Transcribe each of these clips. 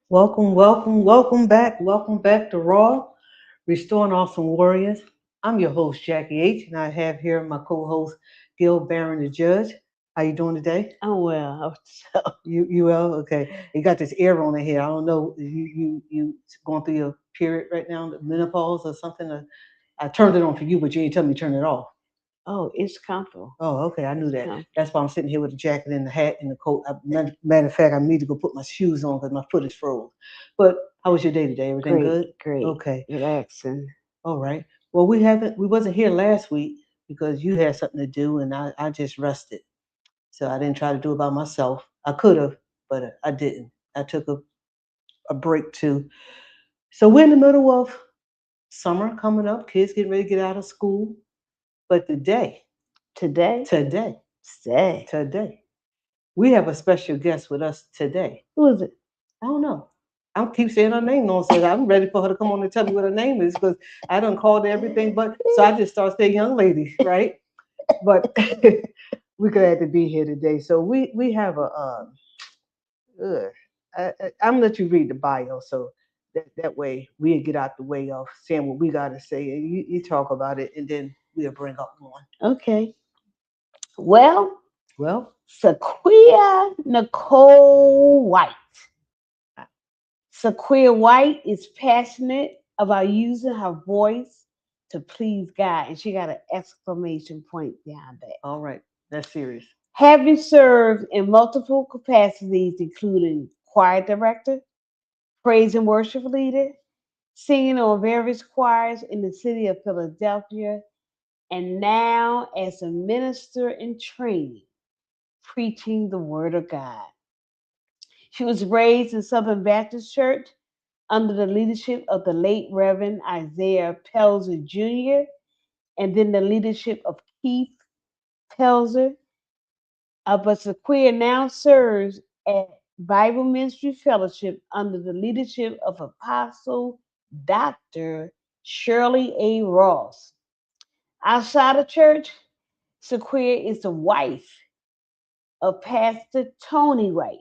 Welcome back. Welcome back to Raw, Restoring Awesome Warriors. I'm your host, Jackie H, and I have here my co-host, Gail Barron, the judge. How you doing today? Oh well, so You well? Okay. You got this air on it here. I don't know. You going through your period right now, the menopause or something? I turned it on for you, but you ain't telling me to turn it off. it's comfortable. Oh, okay. I knew It's that. comfortable. That's why I'm sitting here with the jacket and the hat and the coat. Matter of fact, I need to go put my shoes on because my foot is froze. But how was your day today? Everything Great, good? great, Okay. relaxing. All right. Well, we wasn't here last week because you had something to do and I just rested. So I didn't try to do it by myself. I could have, but I didn't. I took a break too. So we're in the middle of summer coming up, kids getting ready to get out of school. But Today, today, say, today, we have a special guest with us today. who is it? I don't know. I keep saying her name on, so I'm ready for her to come on and tell me what her name is because I don't call her everything, but so I just start saying young lady, right? But we're glad to be here today. So we have uh, I'm gonna let you read the bio, so that way we get out the way of saying what we gotta say, and you talk about it, and then we'll bring up one. Okay. Well, Well, Se'Quia Nicole White. Se'Quia White is passionate about using her voice to please God, and she got an exclamation point behind that. all right, that's serious. Having served in multiple capacities, including choir director, praise and worship leader, singing on various choirs in the city of Philadelphia, and now as a minister in training, preaching the word of God. She was raised in Southern Baptist Church under the leadership of the late Reverend Isaiah Pelzer Jr. and then the leadership of Keith Pelzer. But Sequia now serves at Bible Ministries Fellowship under the leadership of Apostle Dr. Shirley A. Ross. Outside of church, Sequia is the wife of Pastor Tony White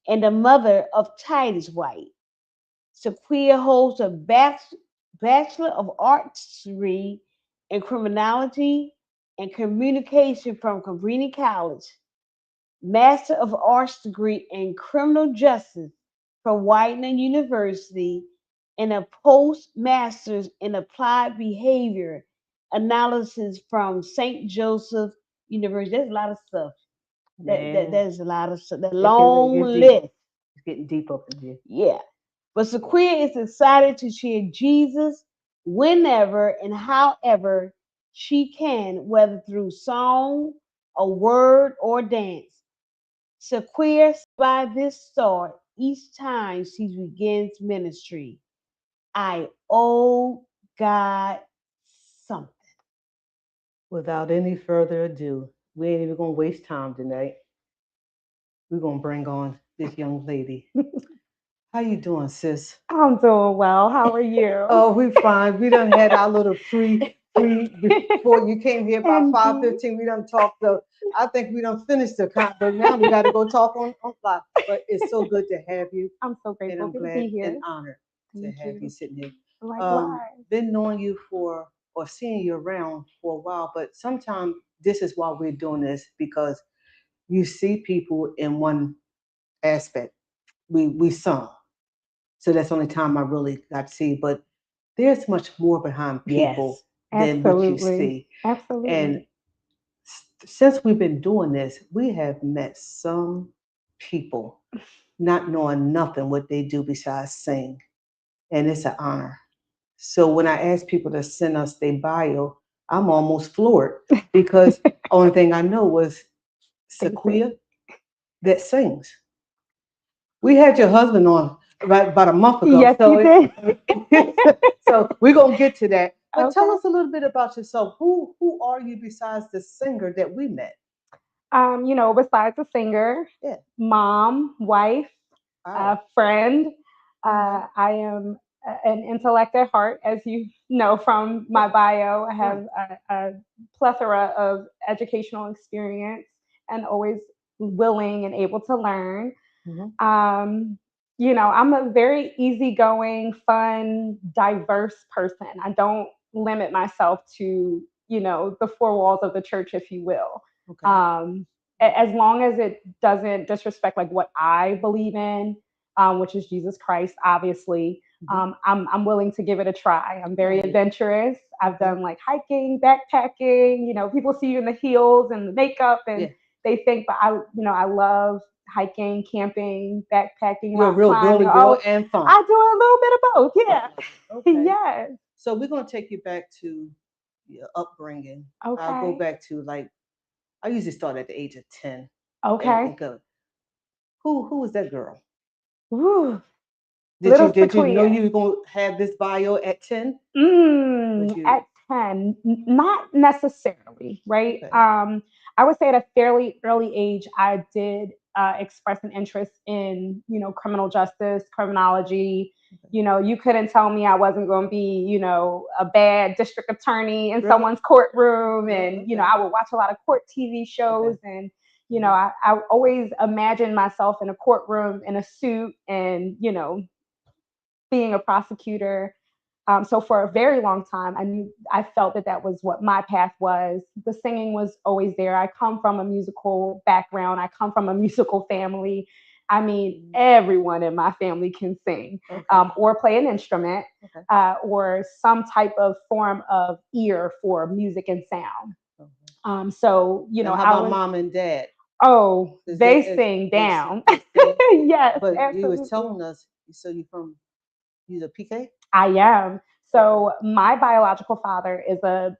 and the mother of Titus White. Sequia holds a Bachelor of Arts Degree in Criminology and Communication from Cabrini College, Master of Arts Degree in Criminal Justice from Widener University, and a postmaster's in Applied Behavior Analysis from St. Joseph University. There's a lot of stuff. Man, There's a lot of stuff. The it really long gets deep. list. It's getting deep up in here. Yeah. But Sequia is excited to share Jesus whenever and however she can, whether through song, a word, or dance. Sequia by this start each time she begins ministry. I owe God something. Without any further ado, we ain't even gonna waste time tonight. We're gonna bring on this young lady. How you doing, sis? I'm doing well. How are you? Oh, we fine. We done had our little pre before you came here about five Indeed. fifteen. We done talked. So I think we done finished the con, but now we got to go talk on fly. But it's so good to have you, I'm so and grateful I'm to glad be and here. honored to Thank have you you. sitting here. Likewise. Been knowing you for or seeing you around for a while, but sometimes this is why we're doing this because you see people in one aspect. We sung, so that's the only time I really got to see. But there's much more behind people Yes. than what you Absolutely. see. And Absolutely. since we've been doing this, we have met some people not knowing nothing what they do besides sing, and it's an honor. So when I ask people to send us their bio, I'm almost floored because only thing I know was They say. Sequia that sings. We had your husband on right about a month ago, Yes, you did. so we're gonna get to that. But tell Okay. us a little bit about yourself. Who are you besides the singer that we met? Besides a singer, Yeah. mom, wife, Wow. friend, Mm-hmm. I am an intellect at heart, as you know from my Yeah. bio. I Right. have a plethora of educational experience and always willing and able to learn. Mm-hmm. Um, I'm a very easygoing, fun, diverse person. I don't limit myself to, the four walls of the church, if you will. Okay. As long as it doesn't disrespect like what I believe in, which is Jesus Christ, obviously. I'm willing to give it a try. I'm very adventurous. I've done like hiking, backpacking. People see you in the heels and the makeup, and they think, but I love hiking, camping, backpacking, You're a rock real climbing. girly girl and fun. I do a little bit of both. Yeah. Okay. Yes. So we're gonna take you back to your upbringing. Okay. I'll go back to like I usually start at the age of 10. Okay. And go, who was that girl? Woo. Did you Se'Quia. know you were gonna have this bio at 10? At 10, not necessarily, right? Okay. I would say at a fairly early age, I did express an interest in, criminal justice, criminology. Okay. You couldn't tell me I wasn't going to be, a bad district attorney in someone's courtroom. And, I would watch a lot of court TV shows. And, I always imagined myself in a courtroom in a suit and, being a prosecutor. So for a very long time, I felt that was what my path was. The singing was always there. I come from a musical background. I come from a musical family. I mean, everyone in my family can sing, or play an instrument, or some type of form of ear for music and sound. So how about mom and dad? Oh, they sing down. Yes, but absolutely. you was telling us, so you're a PK? I am. So my biological father is a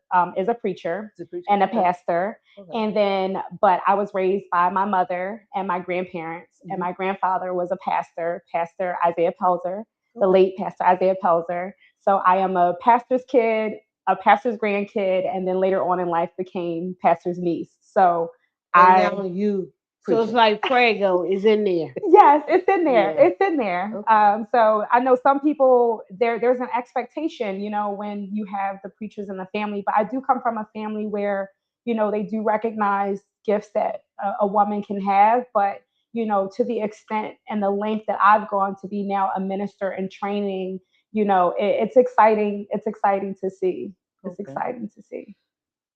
preacher and a pastor, and then but I was raised by my mother and my grandparents, and my grandfather was a pastor, Pastor Isaiah Pelzer, the late Pastor Isaiah Pelzer. So I am a pastor's kid, a pastor's grandkid, and then later on in life became pastor's niece. So now you. So it's like Prego is in there. Yes, it's in there. Yeah. It's in there. So I know some people there's an expectation, when you have the preachers in the family, but I do come from a family where, they do recognize gifts that a woman can have, but to the extent and the length that I've gone to be now a minister in training, it's exciting. It's exciting to see. It's exciting to see.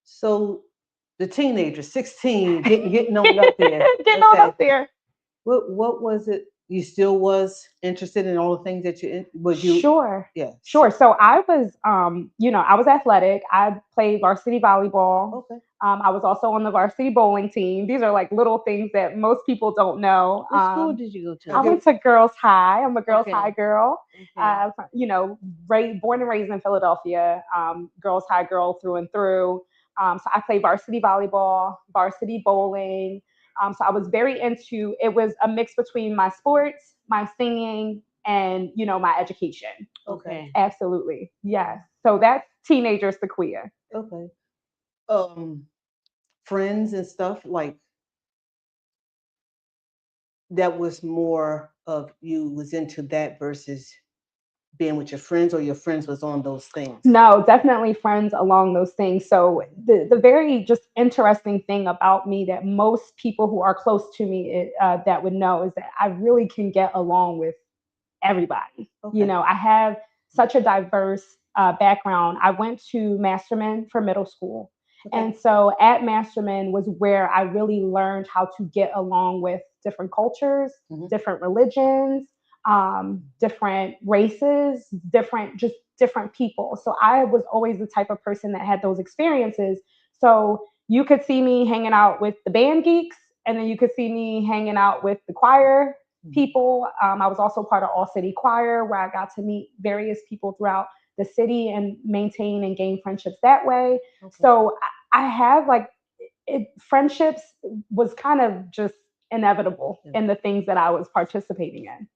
So the teenager, 16, getting on up there. Getting on up there. What was it? You still was interested in all the things that you? Sure. Yeah. Sure. So I was, I was athletic. I played varsity volleyball. Okay. I was also on the varsity bowling team. These are like little things that most people don't know. What school did you go to? I went to Girls High. I'm a Girls High girl. Okay. Born and raised in Philadelphia. Girls High girl through and through. So I played varsity volleyball, varsity bowling. So I was very into, it was a mix between my sports, my singing, and, my education. Okay. Absolutely. Yes. So that's teenager Se'Quia. Okay. Friends and stuff like that was more of you was into that versus being with your friends, or your friends was on those things? No, definitely friends along those things. So the very just interesting thing about me that most people who are close to me that would know is that I really can get along with everybody. Okay. I have such a diverse background. I went to Masterman for middle school. Okay. And so at Masterman was where I really learned how to get along with different cultures, different religions, different races, different people. So I was always the type of person that had those experiences. So you could see me hanging out with the band geeks, and then you could see me hanging out with the choir people. I was also part of All City Choir, where I got to meet various people throughout the city and maintain and gain friendships that way. Okay. So I have friendships was kind of just inevitable in the things that I was participating in.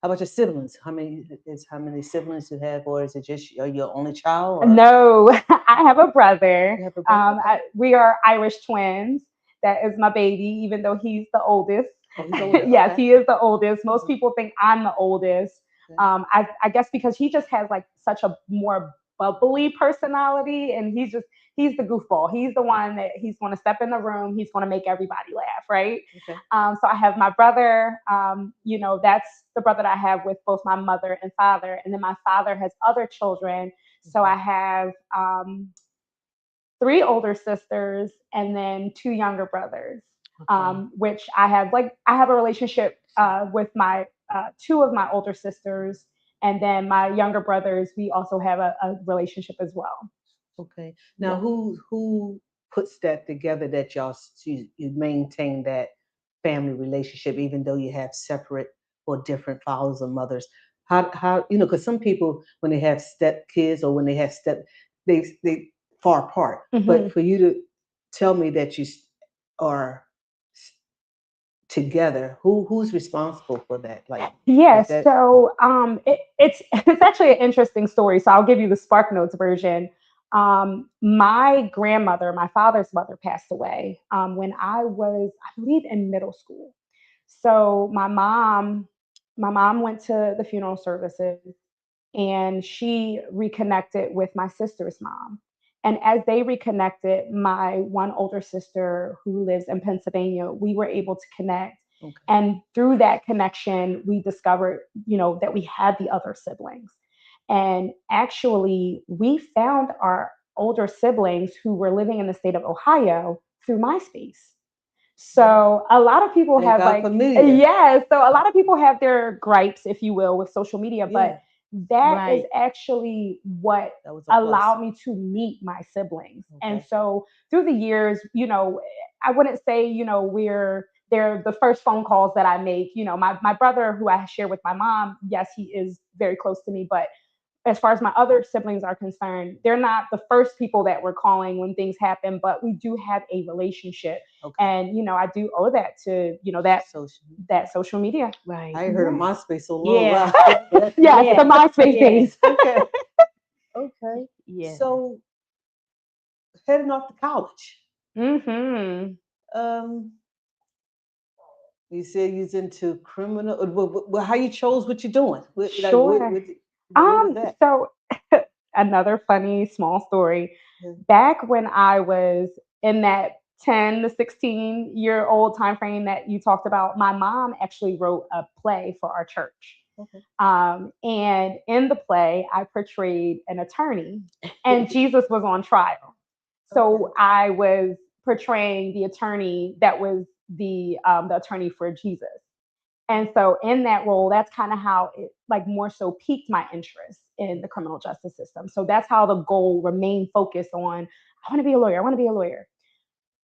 How about your siblings? How many siblings you have, or is it just your only child? Or? No, I have a brother. You have a brother? We are Irish twins. That is my baby, even though he's the oldest. Yes, okay. He is the oldest. Most people think I'm the oldest. Okay. I guess because he just has like such a more bubbly personality, and he's the goofball. He's the one that he's going to step in the room. He's going to make everybody laugh, right? Okay. So I have my brother. That's the brother that I have with both my mother and father, and then my father has other children. So I have 3 older sisters and then 2 younger brothers. Which I have a relationship with my 2 of my older sisters, and then my younger brothers. We also have a relationship as well. Okay. Now, who puts that together that you maintain that family relationship, even though you have separate or different fathers or mothers? How because some people, when they have step kids or when they have they far apart. But for you to tell me that you are together, who's responsible for that? Yes. that, So it's actually an interesting story. So I'll give you the Spark Notes version. My grandmother, my father's mother, passed away when I was, I believe, in middle school. So my mom went to the funeral services, and she reconnected with my sister's mom. And as they reconnected, my one older sister who lives in Pennsylvania, we were able to connect. Okay. And through that connection, we discovered, that we had the other siblings. And actually, we found our older siblings who were living in the state of Ohio through MySpace. So a lot of people have so a lot of people have their gripes, if you will, with social media, but that is actually what allowed me to meet my siblings. Okay. And so through the years, I wouldn't say, they're the first phone calls that I make. My brother, who I share with my mom, yes, he is very close to me, but as far as my other siblings are concerned, they're not the first people that we're calling when things happen, but we do have a relationship. Okay. And, I do owe that to, that social media. Right. I heard of MySpace so long. Yeah. Yes, the MySpace days. Okay. Okay. Yeah. So heading off to college. You said you was into criminal. Well, how you chose what you're doing? Sure. So another funny small story. Back when I was in that 10 to 16-year-old time frame that you talked about, my mom actually wrote a play for our church. Okay. And in the play, I portrayed an attorney, and Jesus was on trial. So I was portraying the attorney that was the attorney for Jesus. And so in that role, that's kind of how it more so piqued my interest in the criminal justice system. So that's how the goal remained focused on, I want to be a lawyer. I want to be a lawyer.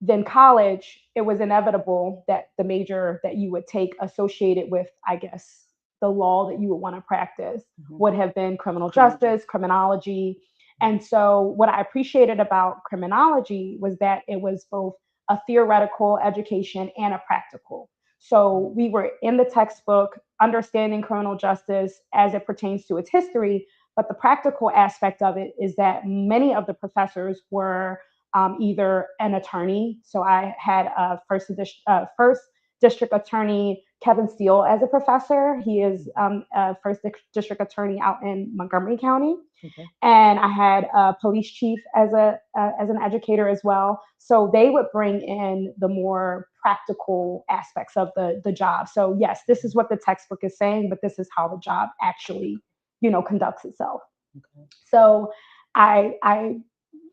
Then college, it was inevitable that the major that you would take associated with, I guess, the law that you would want to practice would have been criminal justice, criminology. And so what I appreciated about criminology was that it was both a theoretical education and a practical. So we were in the textbook, understanding criminal justice as it pertains to its history, but the practical aspect of it is that many of the professors were either an attorney. So I had a first district attorney, Kevin Steele, as a professor. He is a first district attorney out in Montgomery County. Okay. And I had a police chief as an educator as well. So they would bring in the more practical aspects of the job. So yes, this is what the textbook is saying, but this is how the job actually, conducts itself. Okay. So I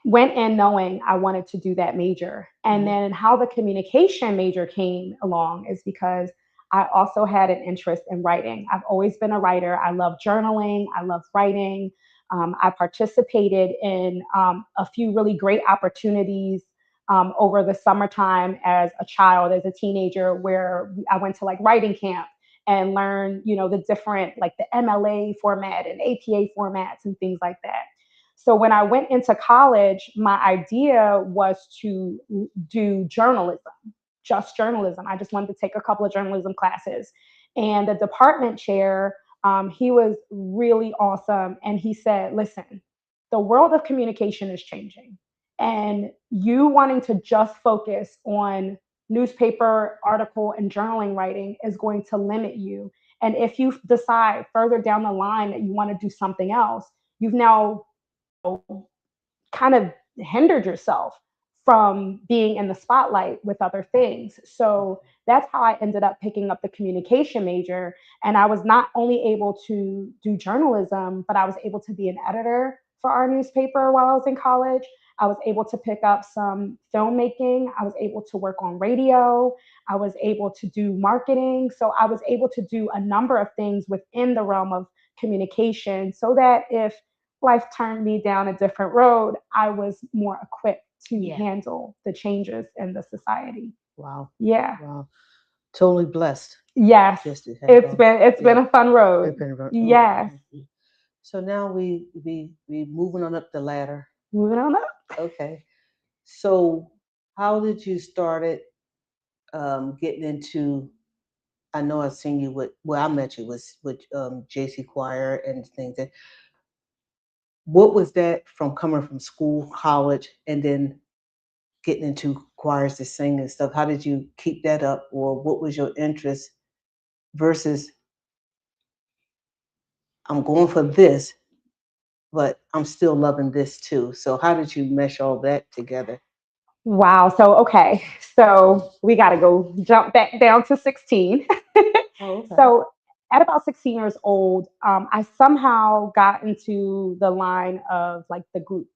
went in knowing I wanted to do that major. And then how the communication major came along is because I also had an interest in writing. I've always been a writer. I love journaling. I love writing. I participated in a few really great opportunities over the summertime as a child, as a teenager, where I went to writing camp and learned, the different, the MLA format and APA formats and things like that. So when I went into college, my idea was to do journalism, just journalism. I just wanted to take a couple of journalism classes. And the department chair, he was really awesome. And he said, listen, the world of communication is changing. And you wanting to just focus on newspaper, article, and journaling writing is going to limit you. And if you decide further down the line that you want to do something else, you've now kind of hindered yourself from being in the spotlight with other things. So that's how I ended up picking up the communication major. And I was not only able to do journalism, but I was able to be an editor for our newspaper while I was in college. I was able to pick up some filmmaking. I was able to work on radio. I was able to do marketing. So I was able to do a number of things within the realm of communication so that if life turned me down a different road, I was more equipped to handle the changes in the society. Wow. Yeah. Wow. Totally blessed. Yes. It's been a fun road. Yes. So now we moving on up the ladder. Moving on up. Okay. So how did you started getting into? I know I've seen you with. Well, I met you with JC Choir and things. What was that from coming from school, college, and then getting into choirs to sing and stuff? How did you keep that up, or what was your interest versus I'm going for this, but I'm still loving this too. So how did you mesh all that together? Wow. So, okay. So we got to go jump back down to 16. Oh, okay. So at about 16 years old, I somehow got into the line of like the group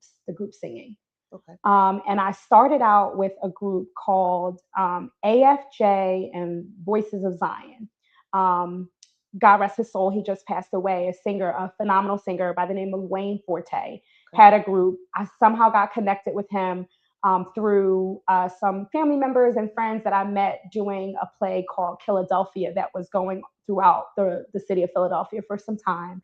singing. Okay. And I started out with a group called AFJ and Voices of Zion. God rest his soul, he just passed away, a phenomenal singer by the name of Wayne Forte, had a group. I somehow got connected with him through some family members and friends that I met doing a play called Philadelphia that was going throughout the city of Philadelphia for some time.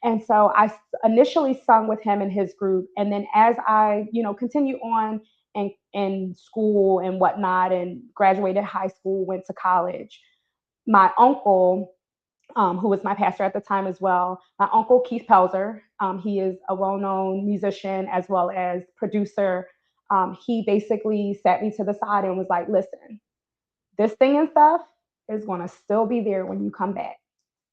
And so I initially sung with him and his group. And then as I, continued on in school and whatnot and graduated high school, went to college, my uncle, who was my pastor at the time as well, my uncle Keith Pelzer, he is a well-known musician as well as producer. He basically sat me to the side and was like, listen, this thing and stuff is going to still be there when you come back.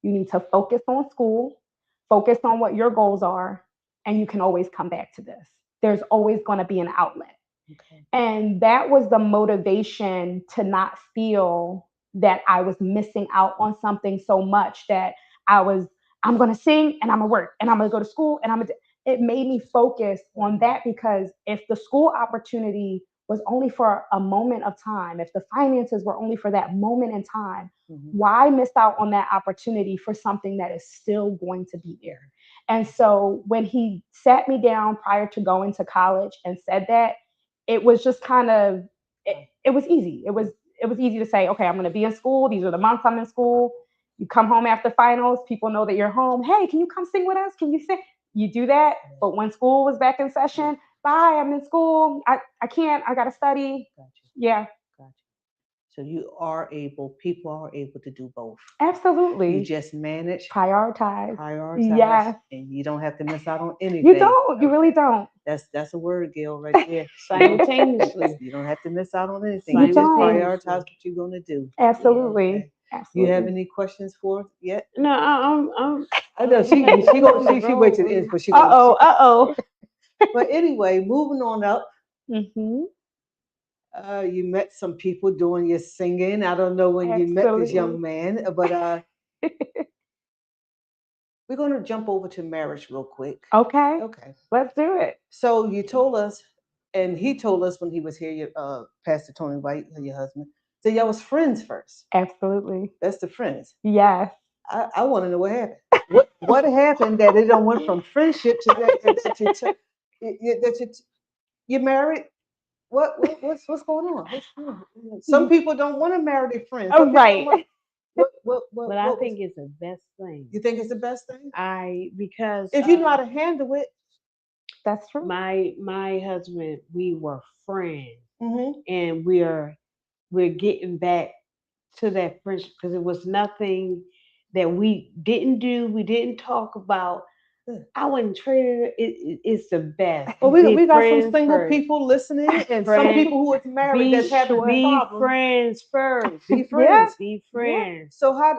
You need to focus on school, focus on what your goals are, and you can always come back to this. There's always going to be an outlet. Okay. And that was the motivation to not feel that I was missing out on something so much that I'm going to sing and I'm going to work and I'm going to go to school and it made me focus on that, because if the school opportunity was only for a moment of time, if the finances were only for that moment in time, why miss out on that opportunity for something that is still going to be there? And so when he sat me down prior to going to college and said that, it was just kind of, it was easy. It was easy to say, okay, I'm going to be in school. These are the months I'm in school. You come home after finals, people know that you're home. Hey, can you come sing with us? Can you sing? You do that. But when school was back in session, bye, I'm in school. I can't, I got to study. Gotcha. Yeah. Gotcha. So people are able to do both. Absolutely. You just manage. Prioritize. Yes. And you don't have to miss out on anything. You don't. You really don't. That's a word, Gail, right there. Simultaneously. You don't have to miss out on anything. You just prioritize what you're going to do. Absolutely. Yeah, okay. Absolutely. You have any questions for us yet? No, I know she waits to the end, but she. Uh-oh. But anyway, moving on up. Mm-hmm. You met some people doing your singing. I don't know when you met this young man, but we're going to jump over to marriage real quick. Okay. Okay. Let's do it. So you told us, and he told us when he was here, Pastor Tony White, your husband, so y'all was friends first. Absolutely. That's the friends. Yes. I want to know what happened. What happened that it don't went from friendship to that you married? What's going on? Some people don't want to marry their friends. Oh, right. But I think it's the best thing. You think it's the best thing? Because if you know how to handle it. That's true. My husband, we were friends, and we're getting back to that friendship, because it was nothing that we didn't do, we didn't talk about. I wouldn't trade it. It's the best. Well, we got some single people listening, and some people who are married that's having a problem. Be friends first. Be friends. Be friends. So how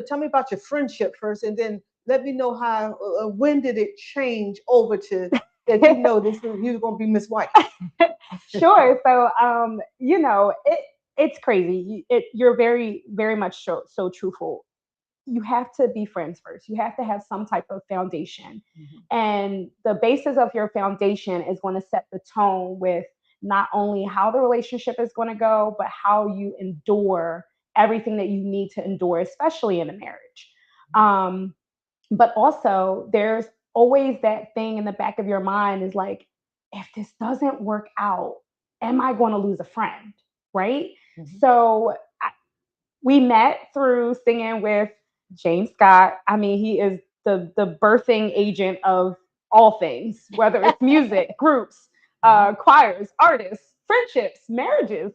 tell me about your friendship first, and then let me know how when did it change over to that you know this you're gonna be Miss White. Sure. So, it's crazy. You're very, very much so truthful. You have to be friends first. You have to have some type of foundation. And the basis of your foundation is going to set the tone with not only how the relationship is going to go, but how you endure everything that you need to endure, especially in a marriage. But also, there's always that thing in the back of your mind is like, if this doesn't work out, am I going to lose a friend? Right. So we met through singing with James Scott. I mean, he is the birthing agent of all things, whether it's music, groups, choirs, artists, friendships, marriages.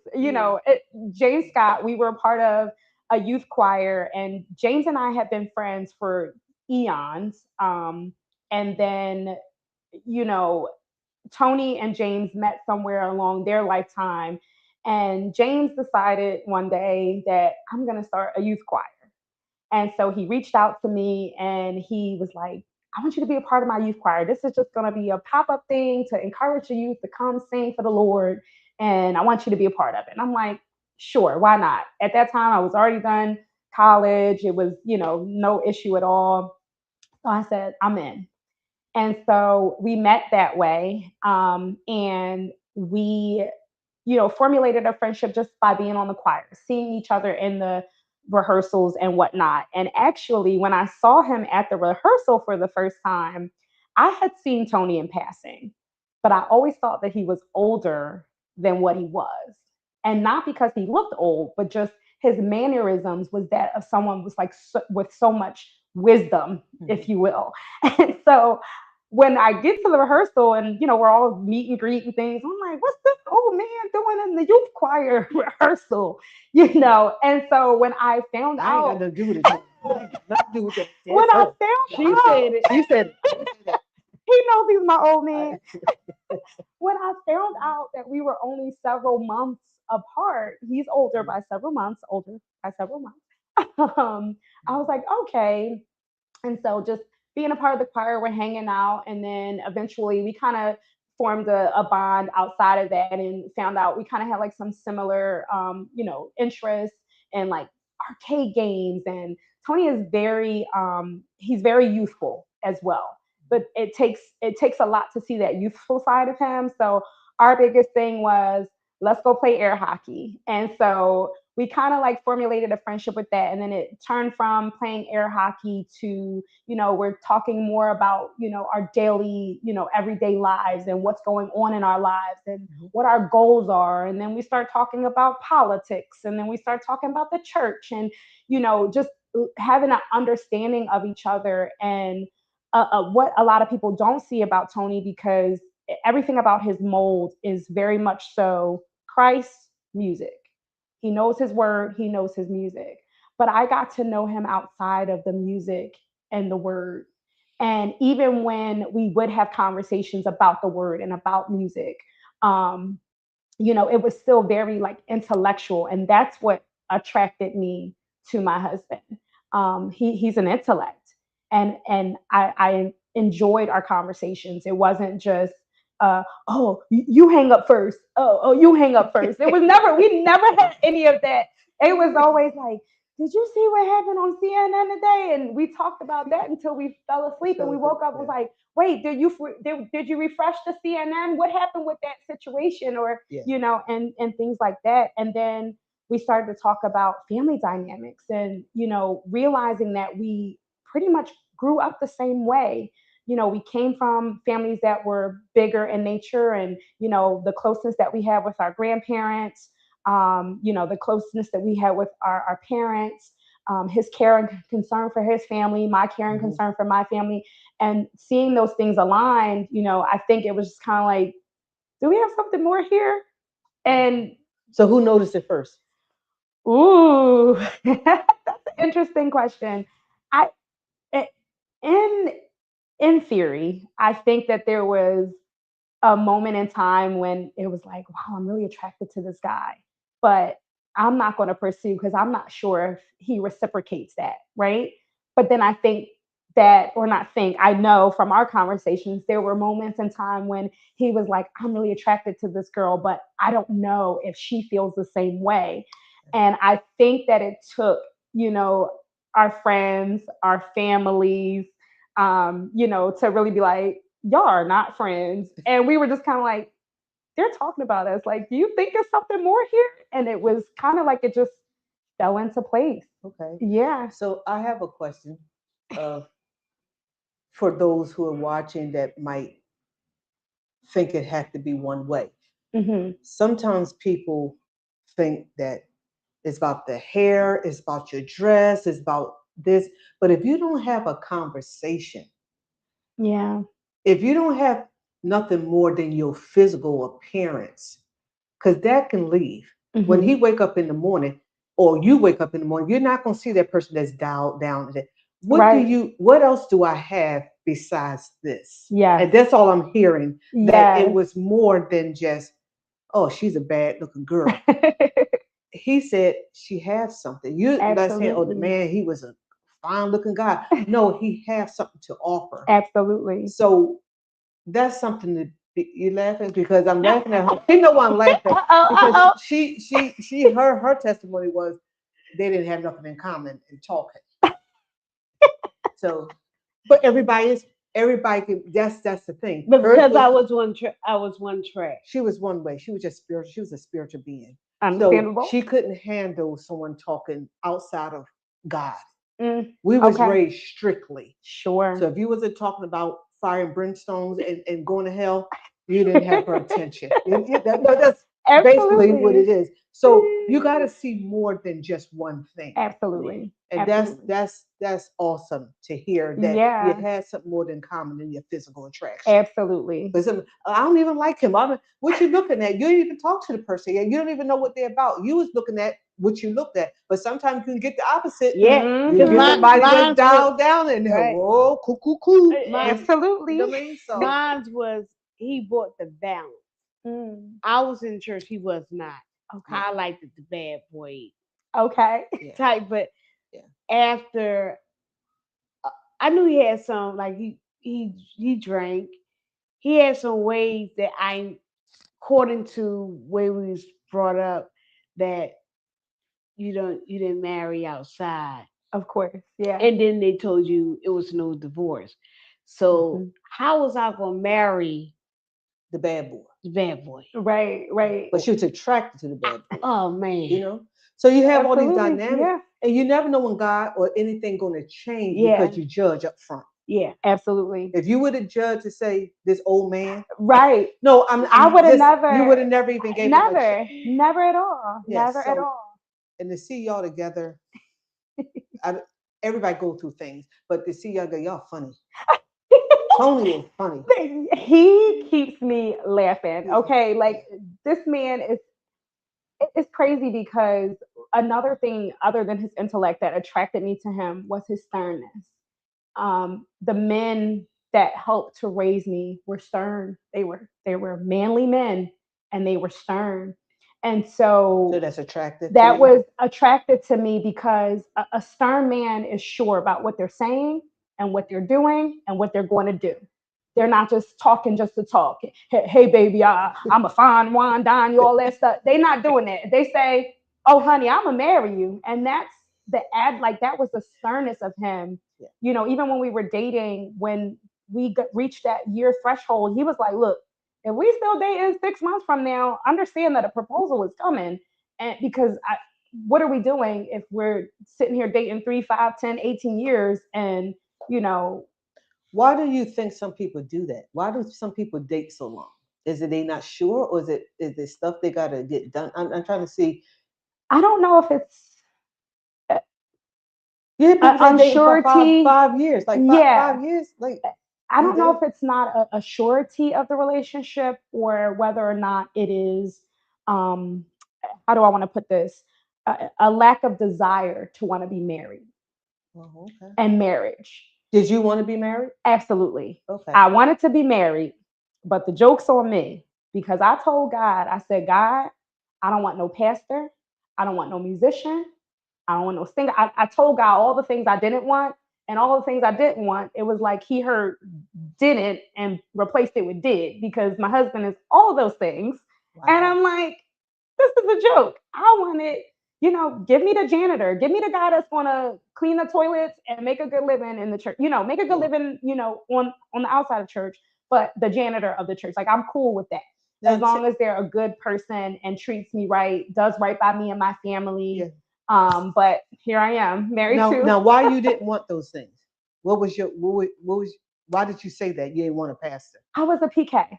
James Scott, we were part of a youth choir, and James and I have been friends for eons. And then, you know, Tony and James met somewhere along their lifetime. And James decided one day that I'm going to start a youth choir. And so he reached out to me and he was like, I want you to be a part of my youth choir. This is just going to be a pop up thing to encourage the youth to come sing for the Lord. And I want you to be a part of it. And I'm like, sure, why not? At that time, I was already done college. It was, no issue at all. So I said, I'm in. And so we met that way. And we, formulated a friendship just by being on the choir, seeing each other in the rehearsals and whatnot. And actually, when I saw him at the rehearsal for the first time, I had seen Tony in passing, but I always thought that he was older than what he was. And not because he looked old, but just his mannerisms was that of someone was like with so much wisdom, if you will. And so when I get to the rehearsal and, we're all meet and greet and things, I'm like, what's this old man doing in the youth choir rehearsal? And so when I found I out, ain't got to do with it. Not do with that. when I found She out, said it. You said it. he knows he's my old man. When I found out that we were only several months apart, he's older by several months, I was like, okay. And so just being a part of the choir, we're hanging out. And then eventually we kind of formed a bond outside of that and found out we kind of had like some similar, interests in like arcade games. And Tony is he's very youthful as well. But it takes a lot to see that youthful side of him. So our biggest thing was, let's go play air hockey. And so we kind of like formulated a friendship with that. And then it turned from playing air hockey to, we're talking more about, our daily, everyday lives and what's going on in our lives and what our goals are. And then we start talking about politics, and then we start talking about the church, and, just having an understanding of each other. And what a lot of people don't see about Tony, because everything about his mold is very much so Christ, music. He knows his word, he knows his music. But I got to know him outside of the music and the word. And even when we would have conversations about the word and about music, it was still very like intellectual. And that's what attracted me to my husband. He's an intellect. And I enjoyed our conversations. It wasn't just oh, you hang up first. Oh, you hang up first. It was we never had any of that. It was always like, did you see what happened on CNN today? And we talked about that until we fell asleep, and we woke up and was like, wait, did you refresh the CNN? What happened with that situation? Or, and things like that. And then we started to talk about family dynamics and, realizing that we pretty much grew up the same way. We came from families that were bigger in nature, and, the closeness that we have with our grandparents, the closeness that we had with our parents, his care and concern for his family, my care and concern for my family, and seeing those things aligned, I think it was just kind of like, do we have something more here? And so who noticed it first? Ooh, that's an interesting question. In theory, I think that there was a moment in time when it was like, wow, I'm really attracted to this guy, but I'm not going to pursue because I'm not sure if he reciprocates that, right? But then I think I know from our conversations, there were moments in time when he was like, I'm really attracted to this girl, but I don't know if she feels the same way. And I think that it took, our friends, our families, to really be like, y'all are not friends. And we were just kind of like, they're talking about us. Like, do you think there's something more here? And it was kind of like it just fell into place. Okay. Yeah. So I have a question for those who are watching that might think it had to be one way. Mm-hmm. Sometimes people think that it's about the hair, it's about your dress, it's about this. But if you don't have a conversation, Yeah. if you don't have nothing more than your physical appearance, because that can leave. When Mm-hmm. he wake up in the morning, or you wake up in the morning, you're not going to see that person that's dialed down. Right. What else do I have besides this? Yes. And that's all I'm hearing. That it Yes. was more than just, oh, she's a bad looking girl. He said she has something. You not saying, oh, the Absolutely. man, he was a fine looking guy. No, he has something to offer. Absolutely. So that's something to be, you laughing because I'm laughing at her. You know why I'm laughing? Because her testimony was they didn't have nothing in common in talking. So, but everybody can. That's the thing. But because I was one track. She was one way. She was just spiritual. She was a spiritual being. Understandable. So she couldn't handle someone talking outside of God. Mm, We was okay. raised strictly. Sure. So if you wasn't talking about fire and brimstones and going to hell, you didn't have her attention. That's basically what it is. So you got to see more than just one thing. Absolutely. And Absolutely. that's awesome to hear that Yeah. you had something more than common in your physical attraction. Absolutely. Because I don't even like him. What you looking at? You didn't even talk to the person yet. You don't even know what they're about. You was looking at what you looked at. But sometimes you can get the opposite. Yeah. You get somebody that's dialed down and whoa, cool. Absolutely. You know what I mean? So Mine's was he brought the balance. I was in church, he was not. Okay. I liked the bad boy Okay. type, but Yeah. after I knew he had some like he drank. He had some ways that according to where we was brought up, that you didn't marry outside. Of course. Yeah. And then they told you it was no divorce. So how was I gonna marry the bad boy. the bad boy? Right. Right. But she was attracted to the bad boy. Oh man. You know? So you have all these Absolutely. dynamics. Yeah. And you never know when God or anything going to change Yeah. because you judge up front. Yeah. Absolutely. If you would have judged to say this old man, Right. no, I would have never. You would have never even gave him a chance. Never at all. Yes, Never at all. And to see y'all together, everybody go through things, but to see y'all funny. Tony is funny. He keeps me laughing. Okay, like this man is. It's crazy because another thing other than his intellect that attracted me to him was his sternness. The men that helped to raise me were stern. They were manly men, and they were stern. And so that's attractive. That was attracted to me because a stern man is sure about what they're saying and what they're doing and what they're going to do. They're not just talking just to talk. Hey baby, I'm a fine wine, dine you, all that stuff. They're not doing that. They say, oh honey, I'm gonna marry you. And that's like that was the sternness of him. Yeah. You know, even when we were dating, when we reached that year threshold, he was like, look, if we still dating 6 months from now, understand that a proposal is coming. And because what are we doing if we're sitting here dating 3, 5, 10, 18 years and, you know. Why do you think some people do that? Why do some people date so long? Is it they not sure, or is it stuff they got to get done? I'm trying to see. I don't know if it's unsurety. 5 years, like yeah. 5 years, like I don't know if it's not a surety of the relationship or whether or not it is. How do I want to put this? A lack of desire to want to be married. Oh, okay. And marriage. Did you want to be married? Absolutely. Okay. I wanted to be married, but the joke's on me because I told God, I said, God, I don't want no pastor. I don't want no musician. I don't want no singer. I told God all the things I didn't want. And all the things I didn't want, it was like he heard didn't and replaced it with did, because my husband is all of those things. Wow. And I'm like, this is a joke. I wanted, give me the janitor, give me the guy that's gonna clean the toilets and make a good living in the church, make a good living, on the outside of church, but the janitor of the church. Like, I'm cool with that. As long as they're a good person and treats me right, does right by me and my family. Yeah. But here I am, married to. Now, why you didn't want those things? Why did you say that you didn't want a pastor? I was a PK.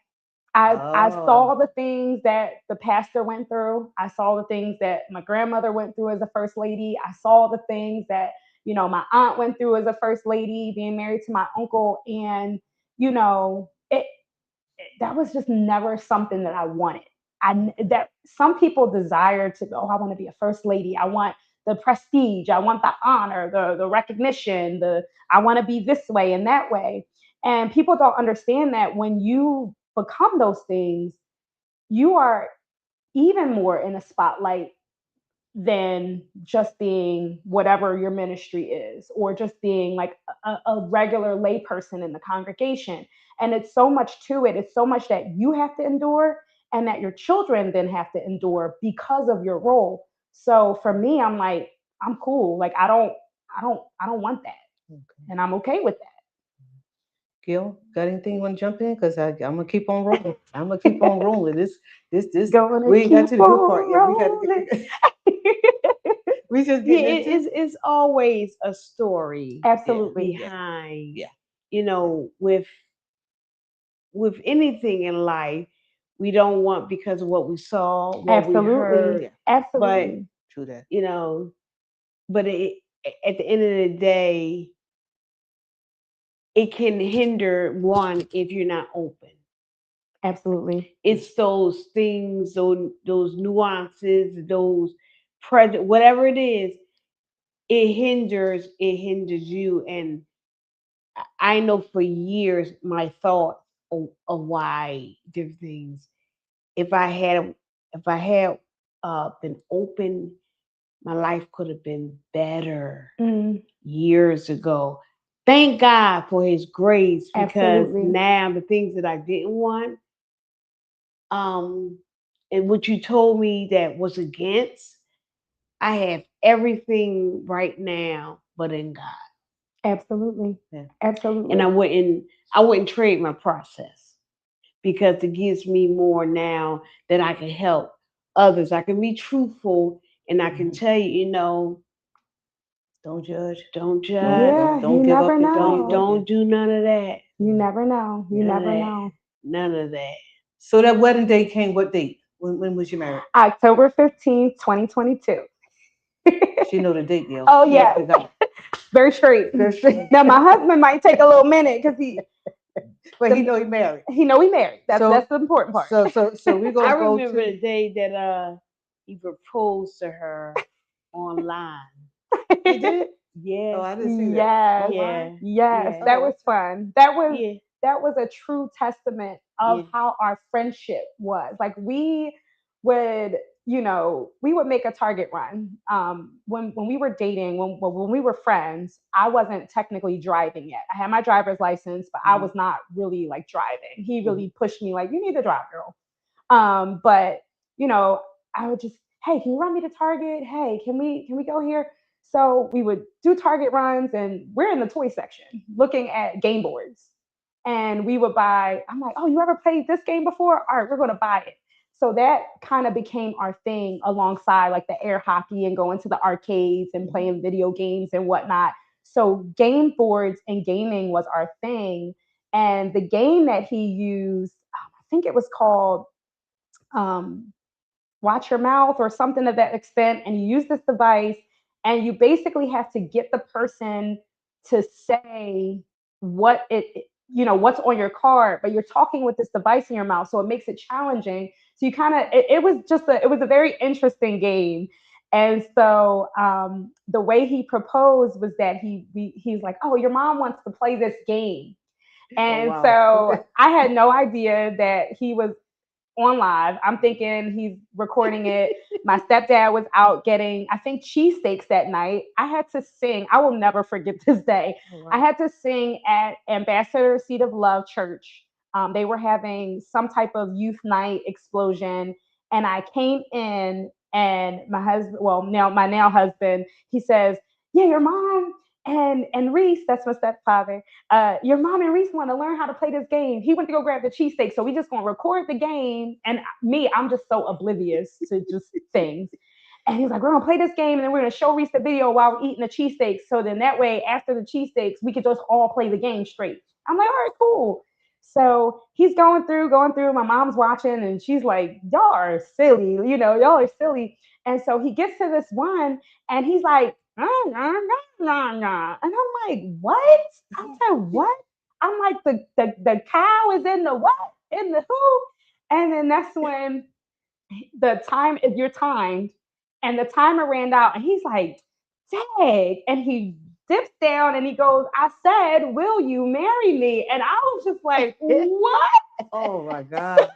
I saw the things that the pastor went through. I saw the things that my grandmother went through as a first lady. I saw the things that, my aunt went through as a first lady, being married to my uncle. And, that was just never something that I wanted. That some people desire to go, I want to be a first lady. I want the prestige. I want the honor, the recognition, I want to be this way and that way. And people don't understand that when you become those things, you are even more in a spotlight than just being whatever your ministry is, or just being like a regular layperson in the congregation. And it's so much to it. It's so much that you have to endure and that your children then have to endure because of your role. So for me, I'm like, I'm cool. Like, I don't want that. Okay. And I'm okay with that. Gail, got anything you want to jump in? Because I'm gonna keep on rolling. I'm gonna keep on rolling. This. We ain't got to the good part yet. We got to. We just it's always a story. Absolutely. Behind. Yeah. With anything in life, we don't want because of what we saw, what absolutely. we heard. Yeah. Absolutely. But true that. But at the end of the day, it can hinder one if you're not open. Absolutely. It's those things, those nuances, those whatever it is, it hinders you. And I know for years my thought of why different things. If I had been open, my life could have been better years ago. Thank God for His grace, because now the things that I didn't want, and what you told me that was against, I have everything right now, but in God. Absolutely. Yeah. Absolutely. And I wouldn't trade my process, because it gives me more now that I can help others. I can be truthful, and I can tell you, don't judge. Don't judge. Yeah, don't you give never up. know. Don't do none of that. You never know. You never know. None of that. So that wedding day came what date? When was you married? October 15th, 2022. She know the date, Gail. Oh, yeah. Very straight. Now, my husband might take a little minute because but he know he married. He know he married. That's the important part. So we gonna I go remember to the day that he proposed to her online. He did? Yeah. Oh, I didn't see that. Yeah. Yes. That was fun. That was a true testament of how our friendship was. Like, we would make a Target run. When we were dating, when we were friends, I wasn't technically driving yet. I had my driver's license, but I was not really like driving. He really pushed me, like, you need to drive, girl. But I would just, hey, can you run me to Target? Hey, can we go here? So we would do Target runs, and we're in the toy section looking at game boards. And we would buy, I'm like, oh, you ever played this game before? All right, we're going to buy it. So that kind of became our thing, alongside like the air hockey and going to the arcades and playing video games and whatnot. So game boards and gaming was our thing. And the game that he used, I think it was called Watch Your Mouth or something of that extent. And you use this device, and you basically have to get the person to say what's on your card, but you're talking with this device in your mouth, so it makes it challenging. So you kind of, it was a very interesting game. And so the way he proposed was that he's like, oh, your mom wants to play this game. And so I had no idea that he was on live. I'm thinking he's recording it. My stepdad was out getting, I think, cheesesteaks that night. I had to sing. I will never forget this day. Oh, wow. I had to sing at Ambassador Seat of Love Church. They were having some type of youth night explosion. And I came in, and my husband, well, now my now husband, he says, yeah, your mom and Reese, that's my stepfather, your mom and Reese want to learn how to play this game. He went to go grab the cheesesteak, so we just gonna record the game. And me, I'm just so oblivious to just things. And he's like, we're gonna play this game, and then we're gonna show Reese the video while we're eating the cheesesteaks. So then that way, after the cheesesteaks, we could just all play the game straight. I'm like, all right, cool. So he's going through. My mom's watching, and she's like, y'all are silly, y'all are silly. And so he gets to this one, and he's like, nah, nah, nah, nah. And I'm like, what? I said, what? I'm like, the cow is in the what? In the who? And then that's when you're timed, and the timer ran out, and he's like, dang. And he dips down and he goes, I said, will you marry me? And I was just like, what? Oh my God.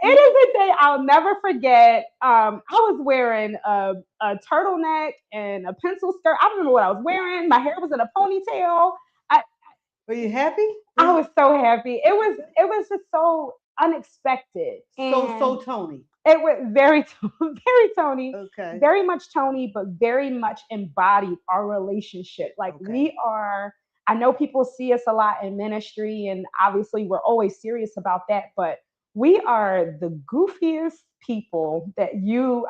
It is a day I'll never forget. I was wearing a turtleneck and a pencil skirt. I don't remember what I was wearing. My hair was in a ponytail. Were you happy? I was so happy. It was just so unexpected. So Tony. It was very Tony. Okay. Very much Tony, but very much embodied our relationship. Like we are, I know people see us a lot in ministry, and obviously we're always serious about that, but we are the goofiest people that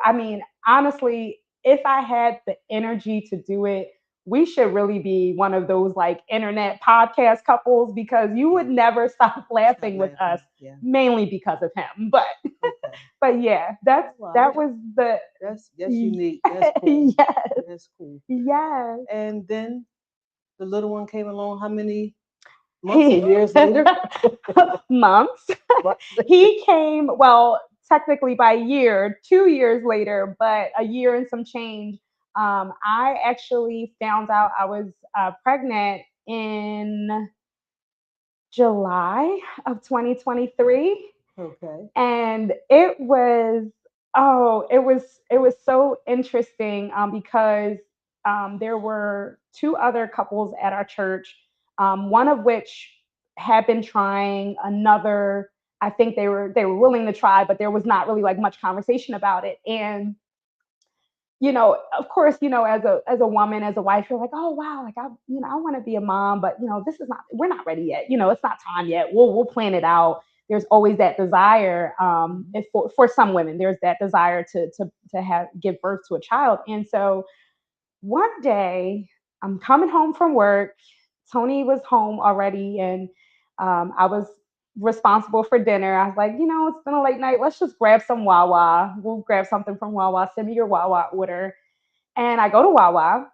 I mean, honestly, if I had the energy to do it, we should really be one of those like internet podcast couples, because you would never stop laughing with us, mainly because of him. But but yeah, that was that's unique. That's cool. Yes. That's cool. Yes. And then the little one came along. How many months or years later? Months. He came, well, technically by a year, 2 years later, but a year and some change. I actually found out I was pregnant in July of 2023. Okay. And it was so interesting, because there were two other couples at our church, one of which had been trying another. I think they were willing to try, but there was not really like much conversation about it. And of course, as a woman, as a wife, you're like, oh wow, like I want to be a mom, but we're not ready yet. It's not time yet. We'll plan it out. There's always that desire. For some women, there's that desire to give birth to a child. And so one day I'm coming home from work. Tony was home already, and I was responsible for dinner. I was like, it's been a late night. Let's just grab some Wawa. We'll grab something from Wawa. Send me your Wawa order. And I go to Wawa,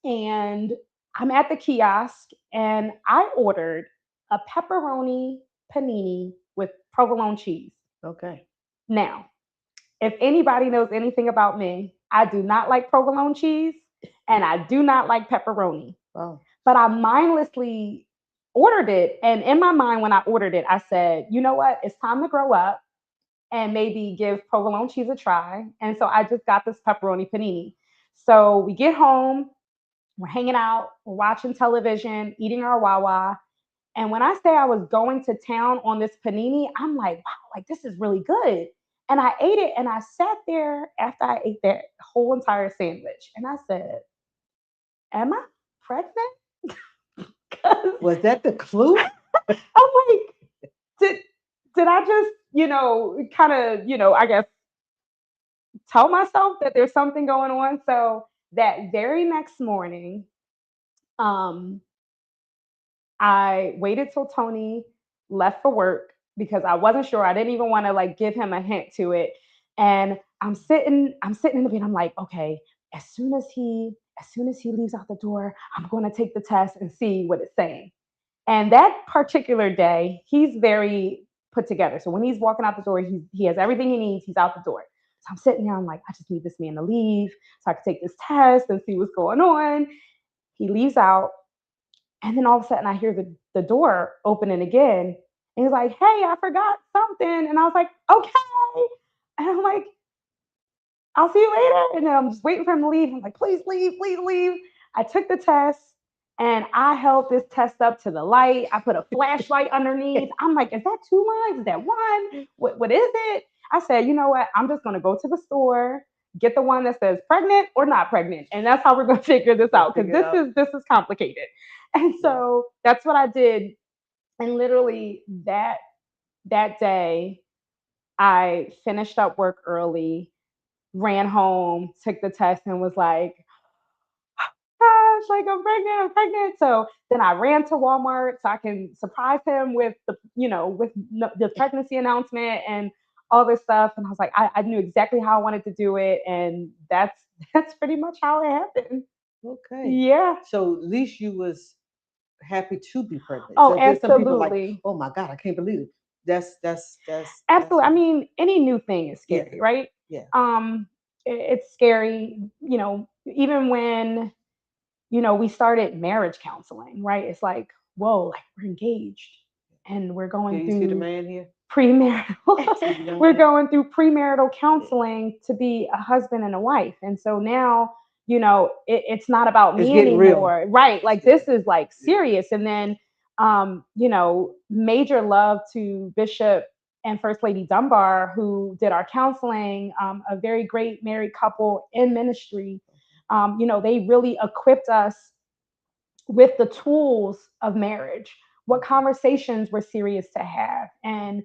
and I'm at the kiosk, and I ordered a pepperoni panini with provolone cheese. Okay. Now, if anybody knows anything about me, I do not like provolone cheese, and I do not like pepperoni. Oh. But I mindlessly ordered it. And in my mind, when I ordered it, I said, you know what? It's time to grow up and maybe give provolone cheese a try. And so I just got this pepperoni panini. So we get home, we're hanging out, we're watching television, eating our Wawa. And when I say I was going to town on this panini, I'm like, wow, like this is really good. And I ate it, and I sat there after I ate that whole entire sandwich, and I said, am I pregnant? Was that the clue? I'm like, did I just, kind of, I guess, tell myself that there's something going on? So that very next morning, I waited till Tony left for work, because I wasn't sure. I didn't even want to like give him a hint to it. And I'm sitting in the bed. I'm like, okay, as soon as he leaves out the door, I'm going to take the test and see what it's saying. And that particular day, he's very put together. So when he's walking out the door, he has everything he needs. He's out the door. So I'm sitting there. I'm like, I just need this man to leave so I can take this test and see what's going on. He leaves out. And then all of a sudden I hear the door opening again. And he's like, hey, I forgot something. And I was like, okay. And I'm like, I'll see you later. And then I'm just waiting for him to leave. I'm like, please leave, please leave. I took the test and I held this test up to the light. I put a flashlight underneath. I'm like, is that 2 lines? Is that one? What is it? I said, you know what? I'm just going to go to the store, get the one that says pregnant or not pregnant. And that's how we're going to figure this out. Because this is complicated. And so that's what I did. And literally that day, I finished up work early, ran home, took the test, and was like, gosh, like I'm pregnant. So then I ran to Walmart so I can surprise him with the pregnancy announcement and all this stuff. And I was like, I knew exactly how I wanted to do it, and that's pretty much how it happened. Okay. Yeah. So at least you was happy to be pregnant. Oh, so there's some people absolutely. like, oh my God, I can't believe it. That's Absolutely. I mean, any new thing is scary, right? Yeah. It's scary, even when we started marriage counseling, right? It's like, whoa, like we're engaged and we're going you through see the man here? Premarital. We're going through premarital counseling to be a husband and a wife. And so now, it's not about me anymore. Real. Right. Like this is like serious. And then major love to Bishop and First Lady Dunbar, who did our counseling, a very great married couple in ministry. They really equipped us with the tools of marriage, what conversations were serious to have, and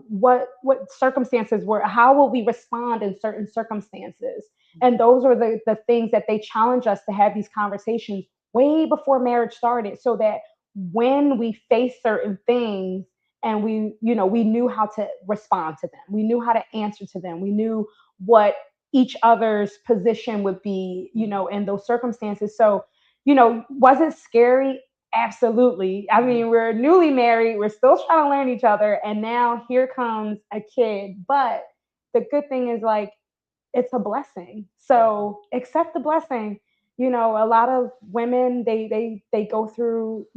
what circumstances were, how will we respond in certain circumstances. And those are the things that they challenge us to have these conversations way before marriage started, so that when we face certain things and we knew how to respond to them, we knew how to answer to them, we knew what each other's position would be, in those circumstances. So, was it scary? Absolutely. I mean, we're newly married, we're still trying to learn each other, and now here comes a kid. But the good thing is, like, it's a blessing. So accept the blessing. A lot of women, they go through,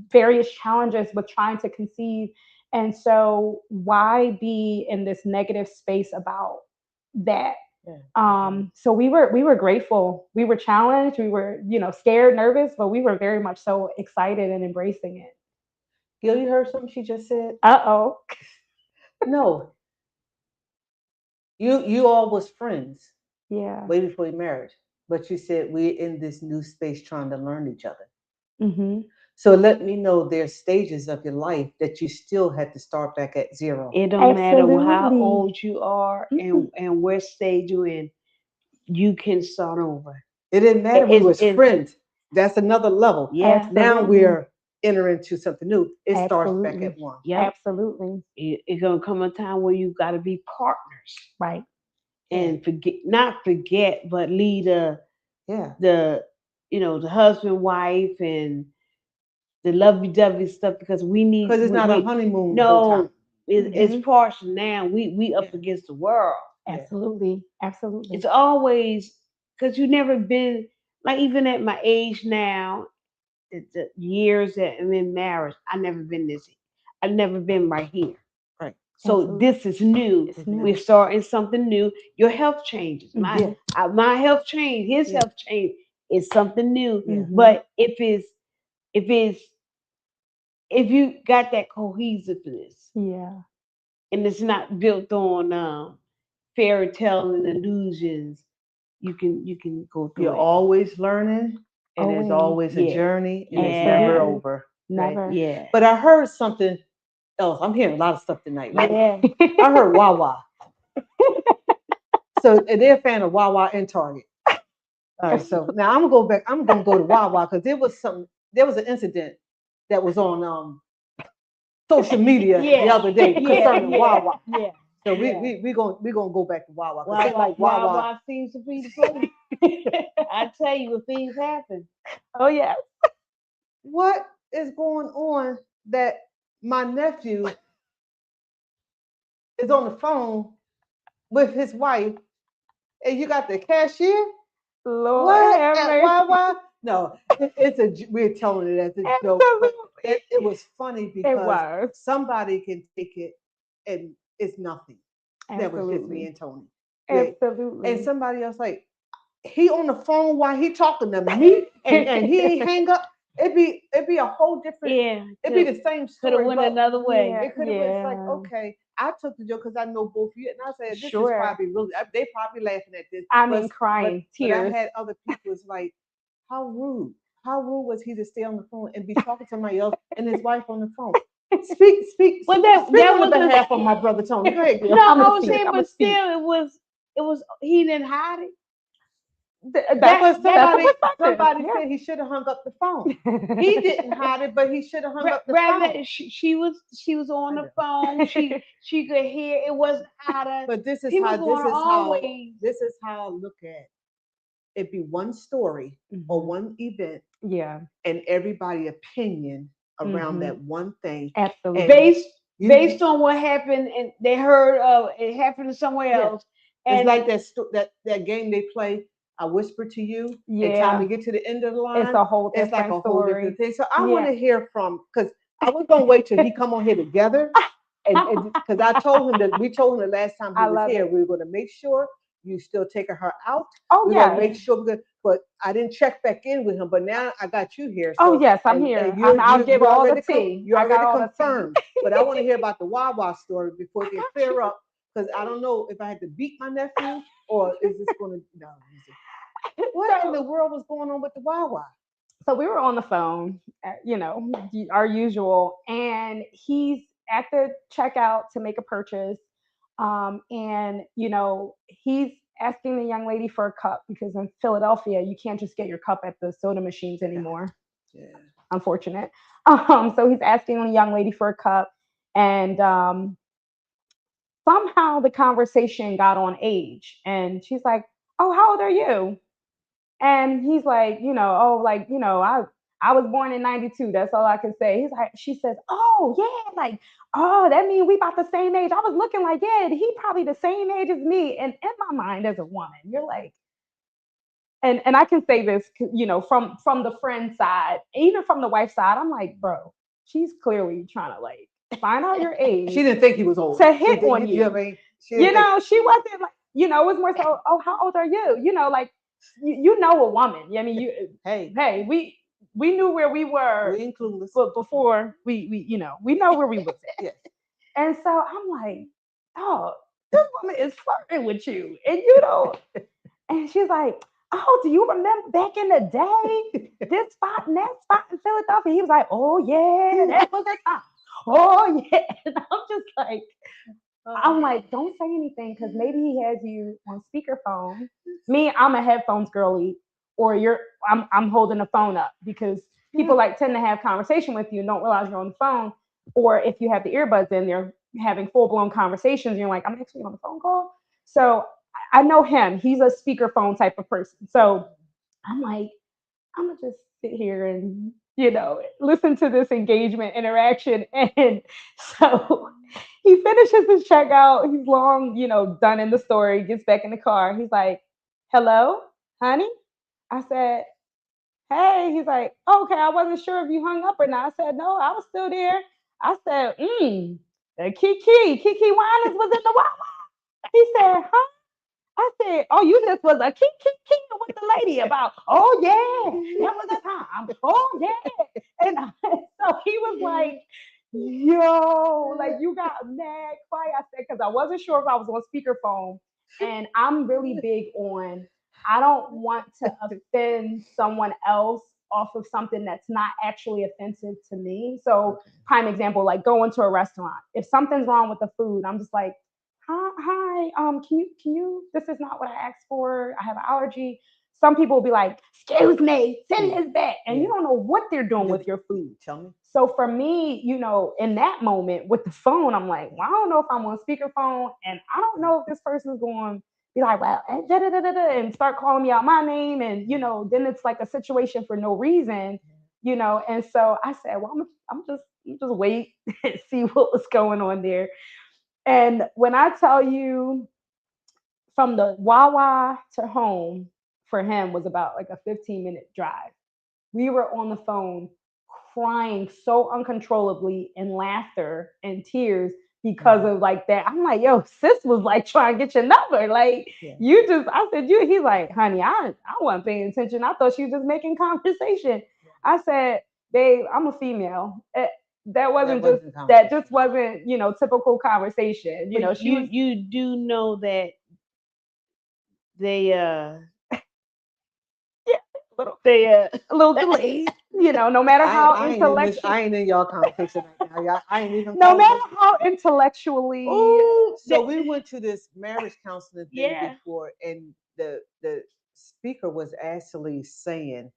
various challenges with trying to conceive. And so why be in this negative space about that? So we were grateful. We were challenged. We were, scared, nervous, but we were very much so excited and embracing it. Gail, you heard something she just said? Uh-oh. No. You all was friends. Yeah. Way before you married. But you said we're in this new space trying to learn each other. Mm-hmm. So let me know there's stages of your life that you still had to start back at zero. It don't matter how old you are and what stage you're in, you can start over. It didn't matter. We was friends. That's another level. Yeah. Now we're entering into something new. It starts back at one. Yeah. Absolutely. It's gonna come a time where you gotta be partners. Right. And not forget, but lead the husband, wife, and the lovey-dovey stuff, because we need, because it's not a honeymoon. No, it's partial now. We up against the world. Absolutely. Absolutely. It's always, because you've never been, like, even at my age now, the years that I'm in marriage, I've never been right here. Right. So this is new. We're starting something new. Your health changes. My health changed. His health changed. It's something new. But if you got that cohesiveness, and it's not built on fairy tale and illusions, you can go through. You're always learning, and there's always a journey, and it's never over. Never. Right? Yeah. But I heard something else. I'm hearing a lot of stuff tonight. Right? Yeah. I heard Wawa. So they're a fan of Wawa and Target. All right. So now I'm gonna go back. I'm gonna go to Wawa because there was an incident that was on social media the other day concerning Wawa. Yeah. So we gonna go back to Wawa. Wawa seems to be the place. I tell you, when things happen. Oh yeah. What is going on that my nephew is on the phone with his wife, and you got the cashier? Lord, what? At Wawa? No, we're telling it as a joke. it was funny It because was. somebody can take it and it's nothing. That was just me Absolutely. and Tony. Right? Absolutely. And somebody else like, he on the phone while he talking to me and he ain't hang up. It'd be a whole different. Yeah. It'd be the same Could have story, went but another way. Yeah. it could have been. It's like, okay, I took the joke because I know both of you, and I said this Sure. is probably really. They probably laughing at this. I mean, crying, But I tears. had other people. It's like, how rude. How rude was he to stay on the phone and be talking to somebody else and his wife on the phone? Speak Well, speak on the was a- behalf of my brother Tony. Go ahead, Gail. No, I'ma I was speak, saying, I'ma but speak. still, it was he didn't hide it. But That's a somebody perspective. Yeah. said he should have hung up the phone. He didn't hide it, but he should have hung up the Rather, phone. she was on the phone. She could hear it wasn't out of. But this is People how going always. this is how I look at it. Be one story or one event, Yeah. and everybody opinion around that one thing. Absolutely. And Based on what happened and they heard of it happened somewhere else. It's And like that game they play. I whisper to you. And time to get to the end of the line. It's a whole It's like different a whole story. different thing. So I Yeah. want to hear from, because I was gonna wait till he come on here together, and because I told him that we told him the last time he I was love here, it. we were gonna make sure you still taking her out. Oh, We're yes. gonna make sure but I didn't check back in with him. But now I got you here. Oh, So, yes, I'm and here. you're, I'll give you're all the already tea. you're I got already all the tea. confirmed. But I want to hear about the Wawa story before it can clear up, because I don't know if I had to beat my nephew or is this gonna no. What in the world was going on with the Wawa? So we were on the phone, our usual, and he's at the checkout to make a purchase. And, he's asking the young lady for a cup because in Philadelphia, you can't just get your cup at the soda machines anymore. Yeah. Unfortunate. So he's asking the young lady for a cup, and somehow the conversation got on age, and she's like, "Oh, how old are you?" And he's like, I was born in 92. That's all I can say. He's like, she says, oh yeah, like, oh, that means we about the same age. I was looking like, yeah, he probably the same age as me. And in my mind as a woman, you're like, and I can say this, from the friend side, even from the wife side, I'm like, bro, she's clearly trying to like find out your age. She didn't think he was old. To hit on you. I mean, she wasn't like, it was more so, oh, how old are you? Like, you know a woman. I mean, hey, we knew where we were. We ain't clueless. But before we know where we was at. Yes. And so I'm like, oh, this woman is flirting with you, and you don't. And she's like, oh, do you remember back in the day, this spot and that spot in Philadelphia? He was like, oh yeah, that was the time. Oh yeah. And I'm like, don't say anything because maybe he has you on speakerphone. Me, I'm a headphones girly, or I'm holding the phone up because people tend to have conversation with you and don't realize you're on the phone. Or if you have the earbuds in, they're having full blown conversations. And you're like, I'm actually on a phone call. So I know him. He's a speakerphone type of person. So I'm like, I'm gonna just sit here and listen to this engagement interaction. And so he finishes his checkout. He's long, done in the store. He gets back in the car. He's like, hello, honey? I said, hey. He's like, okay, I wasn't sure if you hung up or not. I said, no, I was still there. I said, Kiki Winans was in the Wawa. He said, huh? I said, oh, you just was a kiki with the lady about, oh yeah, that was the time. Oh yeah. And so he was like, yo, like you got mad quiet. I said, because I wasn't sure if I was on speakerphone. And I'm really big on, I don't want to offend someone else off of something that's not actually offensive to me. So prime example, like going to a restaurant. If something's wrong with the food, I'm just like, hi, can you, this is not what I asked for. I have an allergy. Some people will be like, excuse me, send this back. And you don't know what they're doing with your food. Tell me. So for me, in that moment with the phone, I'm like, well, I don't know if I'm on speakerphone, and I don't know if this person is going to be like, well, and start calling me out my name. And, then it's like a situation for no reason, And so I said, well, I'm just wait and see what was going on there. And when I tell you, from the Wawa to home for him was about like a 15-minute drive. We were on the phone crying so uncontrollably in laughter and tears because of like that. I'm like, yo, sis was like trying to get your number. Like you just, I said, you, he's like, honey, I wasn't paying attention. I thought she was just making conversation. I said, babe, I'm a female. That wasn't typical conversation. You know, you do know that they a little delayed. You know, no matter how intellectual, I ain't in y'all conversation right now. Y'all, I ain't even. No matter how intellectually. Ooh, so we went to this marriage counseling thing before, and the speaker was actually saying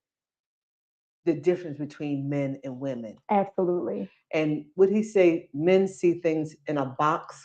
the difference between men and women. Absolutely. And would he say men see things in a box?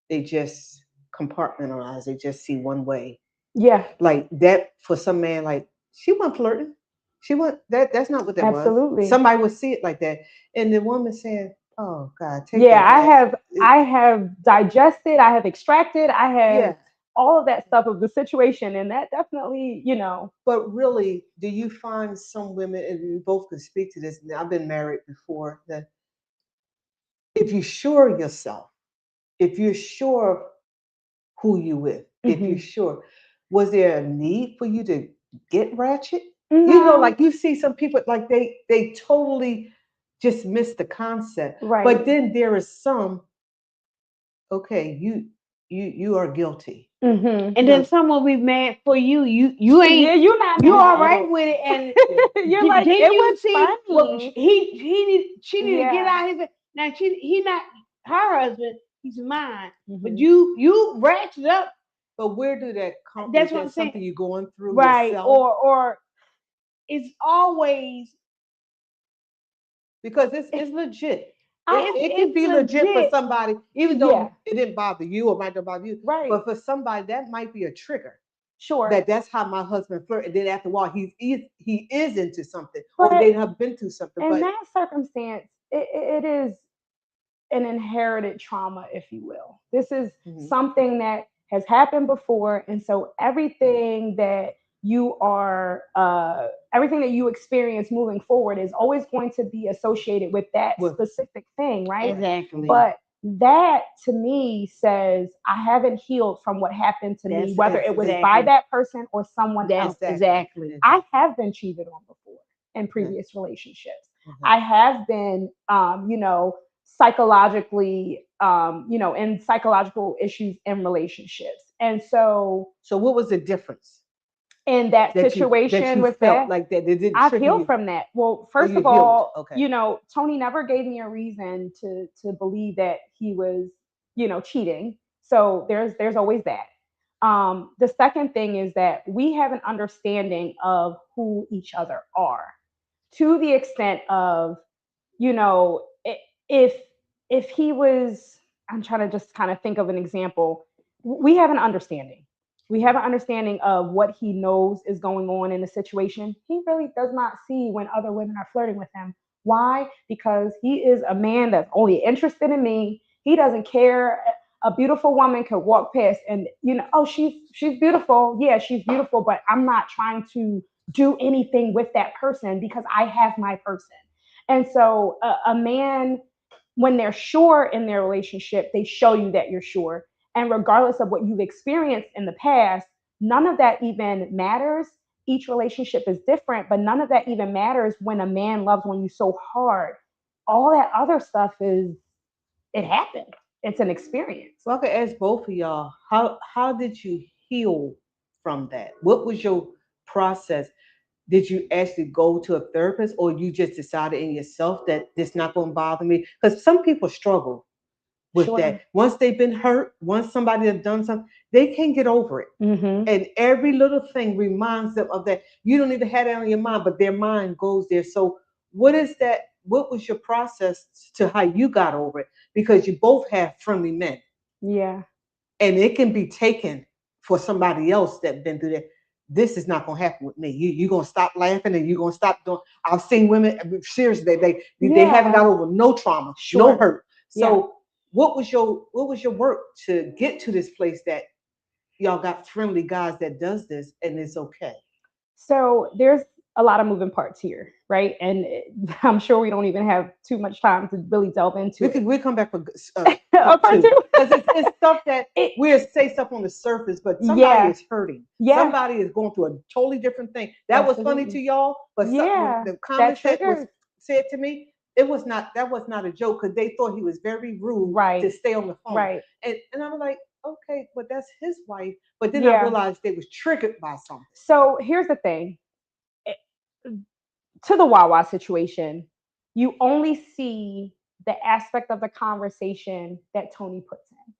They just compartmentalize. They just see one way. Yeah. Like that for some man, like she wasn't flirting. She wasn't that's not what that was. Absolutely. Somebody would see it like that. And the woman saying, oh God, take that back. I have digested, I have extracted, I have all of that stuff of the situation, and that definitely, you know. But really, do you find some women, and you both can speak to this, I've been married before, that if you're sure of yourself, if you're sure of who you with, if you're sure, was there a need for you to get ratchet? No. You know, like you see some people like they totally just miss the concept. Right. But then there is some, okay, you are guilty. And then someone be mad for you. You ain't. Yeah, you're not. You all right with it, and you're like, it was funny. Well, she need to get out of his. Now he not her husband. He's mine. But you ratchet up. But where do that come? That's is what that I'm saying. Something you're going through right yourself? Or it's always because it's legit. It can be legit for somebody, even though it didn't bother you or might not bother you. Right. But for somebody, that might be a trigger. Sure. That's how my husband flirted. And then after a while, he is into something, or they have been through something. In that circumstance, it is an inherited trauma, if you will. This is something that has happened before, and so everything that you experience moving forward is always going to be associated with that specific thing, right? Exactly. But that to me says I haven't healed from what happened to me, whether it was by that person or someone else. Exactly. I have been cheated on before in previous relationships. I have been, psychologically, in psychological issues in relationships. And so what was the difference? In that situation with felt that, like that, it didn't I've healed from that. Well, first of all, Tony never gave me a reason to believe that he was, cheating. So there's always that. The second thing is that we have an understanding of who each other are, to the extent of, if he was, I'm trying to just kind of think of an example. We have an understanding. We have an understanding of what he knows is going on in the situation. He really does not see when other women are flirting with him. Why? Because he is a man that's only interested in me. He doesn't care. A beautiful woman could walk past and, oh, she's beautiful. Yeah, she's beautiful, but I'm not trying to do anything with that person because I have my person. And so a man, when they're sure in their relationship, they show you that you're sure. And regardless of what you've experienced in the past, none of that even matters. Each relationship is different, but none of that even matters when a man loves on you so hard. All that other stuff it happened. It's an experience. So I could ask both of y'all, how did you heal from that? What was your process? Did you actually go to a therapist, or you just decided in yourself that this not going to bother me? Because some people struggle with that. Once they've been hurt, once somebody has done something, they can't get over it. And every little thing reminds them of that. You don't even have that on your mind, but their mind goes there. So what is that? What was your process to how you got over it? Because you both have friendly men. Yeah. And it can be taken for somebody else that's been through that. This is not going to happen with me. You're going to stop laughing, and you're going to stop doing. I've seen women, seriously, they haven't got over no trauma, no hurt. So what was your work to get to this place that y'all got friendly guys that does this and it's okay? So there's a lot of moving parts here, right? And I'm sure we don't even have too much time to really delve into it. We'll come back for Part two. two. Because it's stuff that we'll say stuff on the surface, but somebody Yeah. is hurting. Yeah. Somebody is going through a totally different thing. That was funny to y'all, but Yeah, the comment that that was said to me, that was not a joke, because they thought he was very rude Right. to stay on the phone. Right. And I'm like, okay, but that's his wife. But then I realized they was triggered by something. So here's the thing. To the Wawa situation, you only see the aspect of the conversation that Tony puts in.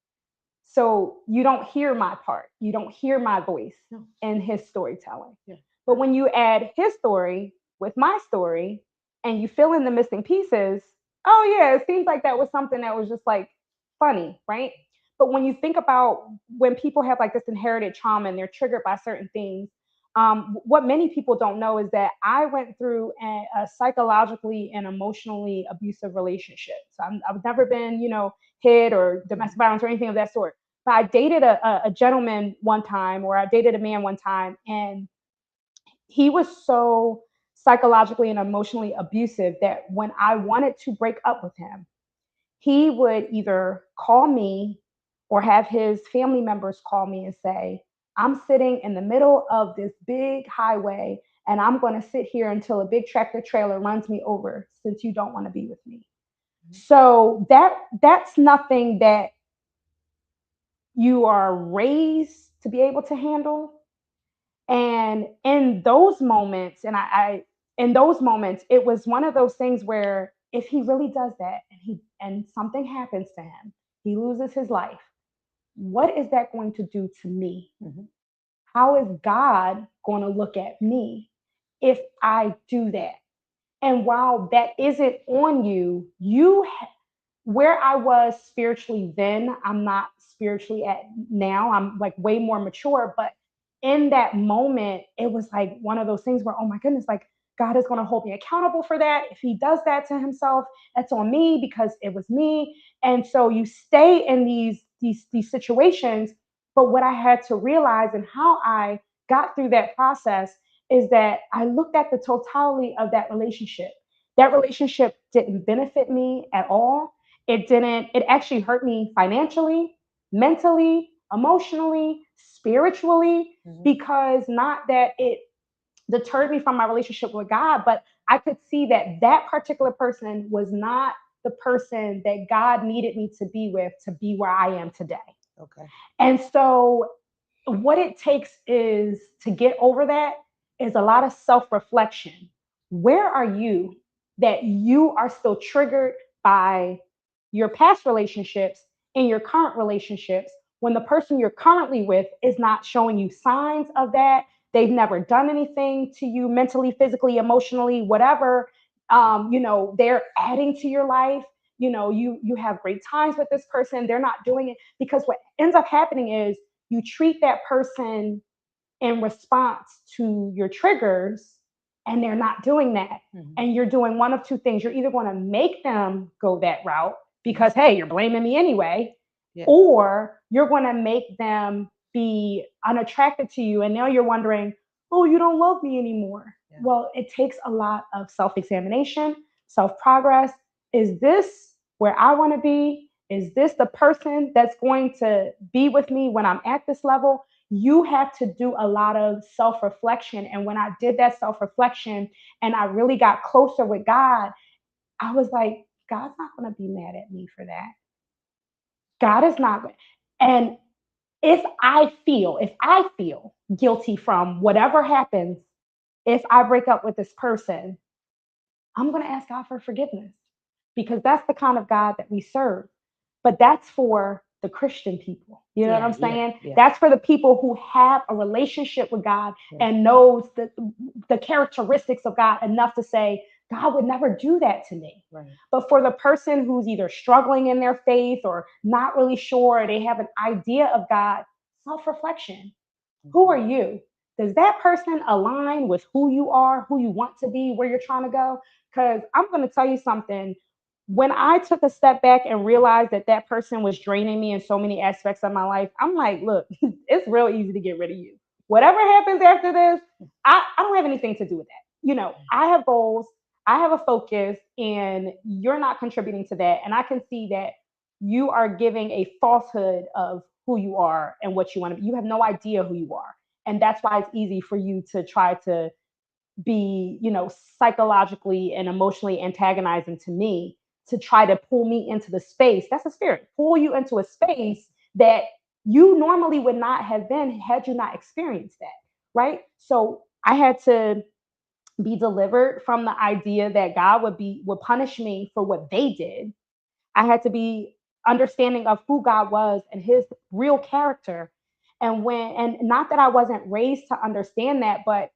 So you don't hear my part. You don't hear my voice in his storytelling. Yeah. But when you add his story with my story and you fill in the missing pieces, oh yeah, it seems like that was something that was just like funny, right? But when you think about when people have like this inherited trauma and they're triggered by certain things, what many people don't know is that I went through a psychologically and emotionally abusive relationship. So I've never been, hit or domestic violence or anything of that sort. But I dated a gentleman one time, or I dated a man one time, and he was so psychologically and emotionally abusive that when I wanted to break up with him, he would either call me or have his family members call me and say, I'm sitting in the middle of this big highway and I'm going to sit here until a big tractor trailer runs me over since you don't want to be with me. Mm-hmm. So that's nothing that you are raised to be able to handle. And in those moments, it was one of those things where if he really does that and something happens to him, he loses his life, what is that going to do to me? Mm-hmm. How is God going to look at me if I do that? And while that isn't on you, where I was spiritually then, I'm not spiritually at now. I'm like way more mature, but in that moment, it was like one of those things where, oh my goodness, like God is going to hold me accountable for that. If he does that to himself, that's on me because it was me. And so you stay in these situations. But what I had to realize and how I got through that process is that I looked at the totality of that relationship. That relationship didn't benefit me at all. It actually hurt me financially, mentally, emotionally, spiritually, because not that it deterred me from my relationship with God, but I could see that particular person was not the person that God needed me to be with to be where I am today. Okay. And so what it takes is to get over that is a lot of self-reflection. Where are you that you are still triggered by your past relationships and your current relationships when the person you're currently with is not showing you signs of that? They've never done anything to you mentally, physically, emotionally, whatever. They're adding to your life. You have great times with this person. They're not doing it, because what ends up happening is you treat that person in response to your triggers, and they're not doing that. Mm-hmm. And you're doing one of two things. You're either going to make them go that route because, hey, you're blaming me anyway, or you're going to make them be unattracted to you. And now you're wondering, oh, you don't love me anymore. Yeah. Well, it takes a lot of self-examination, self-progress. Is this where I want to be? Is this the person that's going to be with me when I'm at this level? You have to do a lot of self-reflection. And when I did that self-reflection and I really got closer with God, I was like, God's not going to be mad at me for that. God is not. And if I feel guilty from whatever happens, if I break up with this person, I'm going to ask God for forgiveness, because that's the kind of God that we serve. But that's for the Christian people. You know what I'm saying? Yeah. That's for the people who have a relationship with God and knows the characteristics of God enough to say, God would never do that to me. Right. But for the person who's either struggling in their faith or not really sure, or they have an idea of God, self-reflection. Who are you? Does that person align with who you are, who you want to be, where you're trying to go? Because I'm going to tell you something. When I took a step back and realized that person was draining me in so many aspects of my life, I'm like, look, it's real easy to get rid of you. Whatever happens after this, I don't have anything to do with that. I have goals, I have a focus, and you're not contributing to that. And I can see that you are giving a falsehood of who you are and what you want to be. You have no idea who you are. And that's why it's easy for you to try to be, psychologically and emotionally antagonizing to me, to try to pull me into the space. That's a spirit. Pull you into a space that you normally would not have been had you not experienced that. Right. So I had to be delivered from the idea that God would punish me for what they did. I had to be understanding of who God was and his real character. And not that I wasn't raised to understand that, but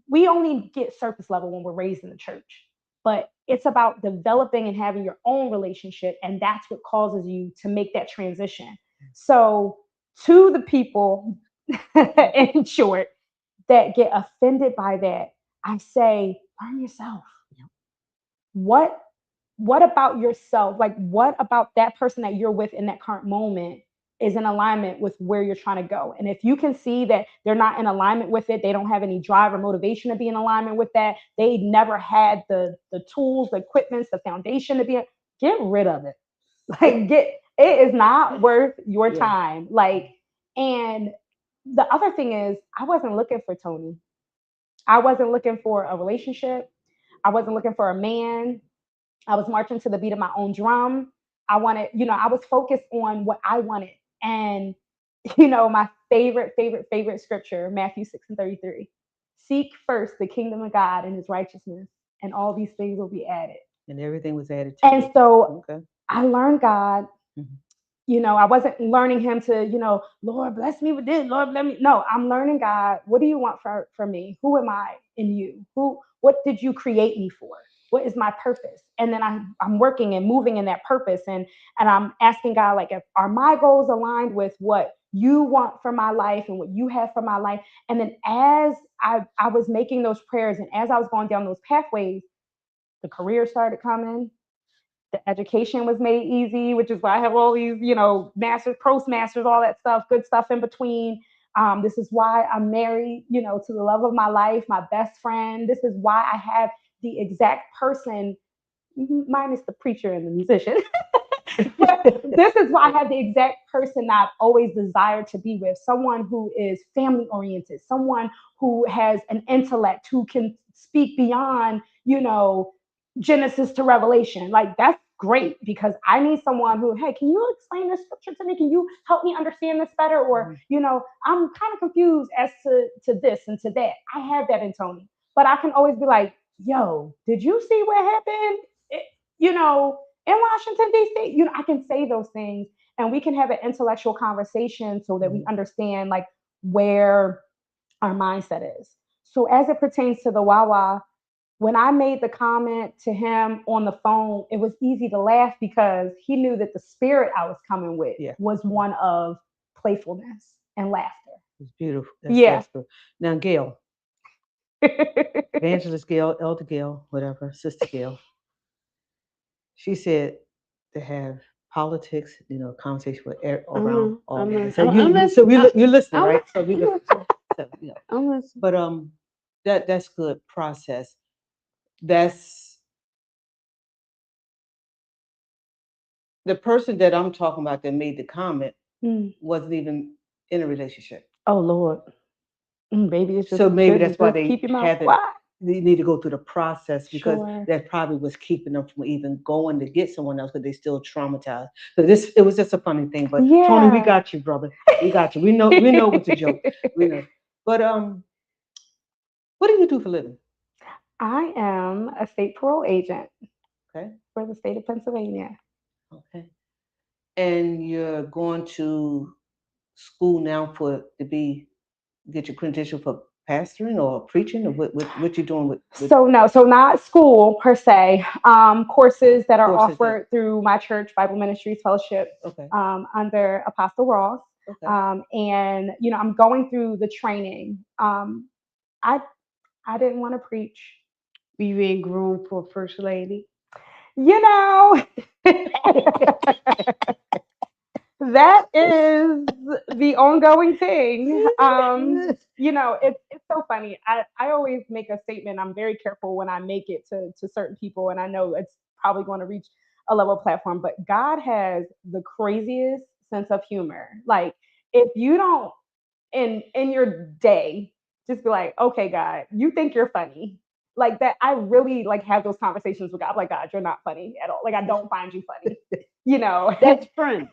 we only get surface level when we're raised in the church. But it's about developing and having your own relationship, and that's what causes you to make that transition. So to the people, in short, that get offended by that, I say, learn yourself. What about yourself? Like, what about that person that you're with in that current moment is in alignment with where you're trying to go? And if you can see that they're not in alignment with it, they don't have any drive or motivation to be in alignment with that, they never had the tools, the equipments, the foundation to be, get rid of it. Like, it is not worth your time. Like, and the other thing is, I wasn't looking for Tony. I wasn't looking for a relationship. I wasn't looking for a man. I was marching to the beat of my own drum. I wanted, I was focused on what I wanted. And, my favorite scripture, Matthew 6:33. Seek first the kingdom of God and his righteousness, and all these things will be added. And everything was added to And you. so Okay. I learned God. Mm-hmm. I wasn't learning him to, Lord, bless me with this. Lord, let me. No, I'm learning God. What do you want from me? Who am I in you? What did you create me for? What is my purpose? And then I'm working and moving in that purpose. And I'm asking God, like, are my goals aligned with what you want for my life and what you have for my life? And then as I was making those prayers and as I was going down those pathways, the career started coming. The education was made easy, which is why I have all these, masters, postmasters, all that stuff, good stuff in between. This is why I'm married, to the love of my life, my best friend. This is why I have the exact person, minus the preacher and the musician. But this is why I have the exact person that I've always desired to be with, someone who is family oriented, someone who has an intellect, who can speak beyond, Genesis to Revelation. Like, that's great, because I need someone who, hey, can you explain this scripture to me? Can you help me understand this better? Or, I'm kind of confused as to this and to that. I have that in Tony, but I can always be like, yo, did you see what happened? In Washington, D.C., I can say those things and we can have an intellectual conversation so that we understand like where our mindset is. So as it pertains to the Wawa, when I made the comment to him on the phone, it was easy to laugh because he knew that the spirit I was coming with was one of playfulness and laughter. It's beautiful. That's good. Now, Gail, Evangelist Gail, Elder Gail, whatever, Sister Gail, she said to have politics, conversation with around all of it. So you're listening, right? So we listen. But that's good process. That's the person that I'm talking about that made the comment wasn't even in a relationship. Oh Lord, maybe it's just so maybe that's why they keep had to. They need to go through the process because that probably was keeping them from even going to get someone else because they still traumatized. So it was just a funny thing. But Tony, we got you, brother. We got you. We know what's a joke. We know. But what do you do for a living? I am a state parole agent. Okay. For the state of Pennsylvania. Okay. And you're going to school now get your credential for pastoring or preaching, or what you doing with? So not school per se. Courses that are offered through my church, Bible Ministries Fellowship, under Apostle Ross. Okay. And I'm going through the training. I didn't want to preach. We being groomed for First Lady. That is the ongoing thing. It's so funny. I always make a statement. I'm very careful when I make it to certain people, and I know it's probably going to reach a level platform, but God has the craziest sense of humor. Like, if you don't in your day just be like, okay, God, you think you're funny. Like that, I really like have those conversations with God. I'm like, God, you're not funny at all. Like, I don't find you funny. You know, That's friend.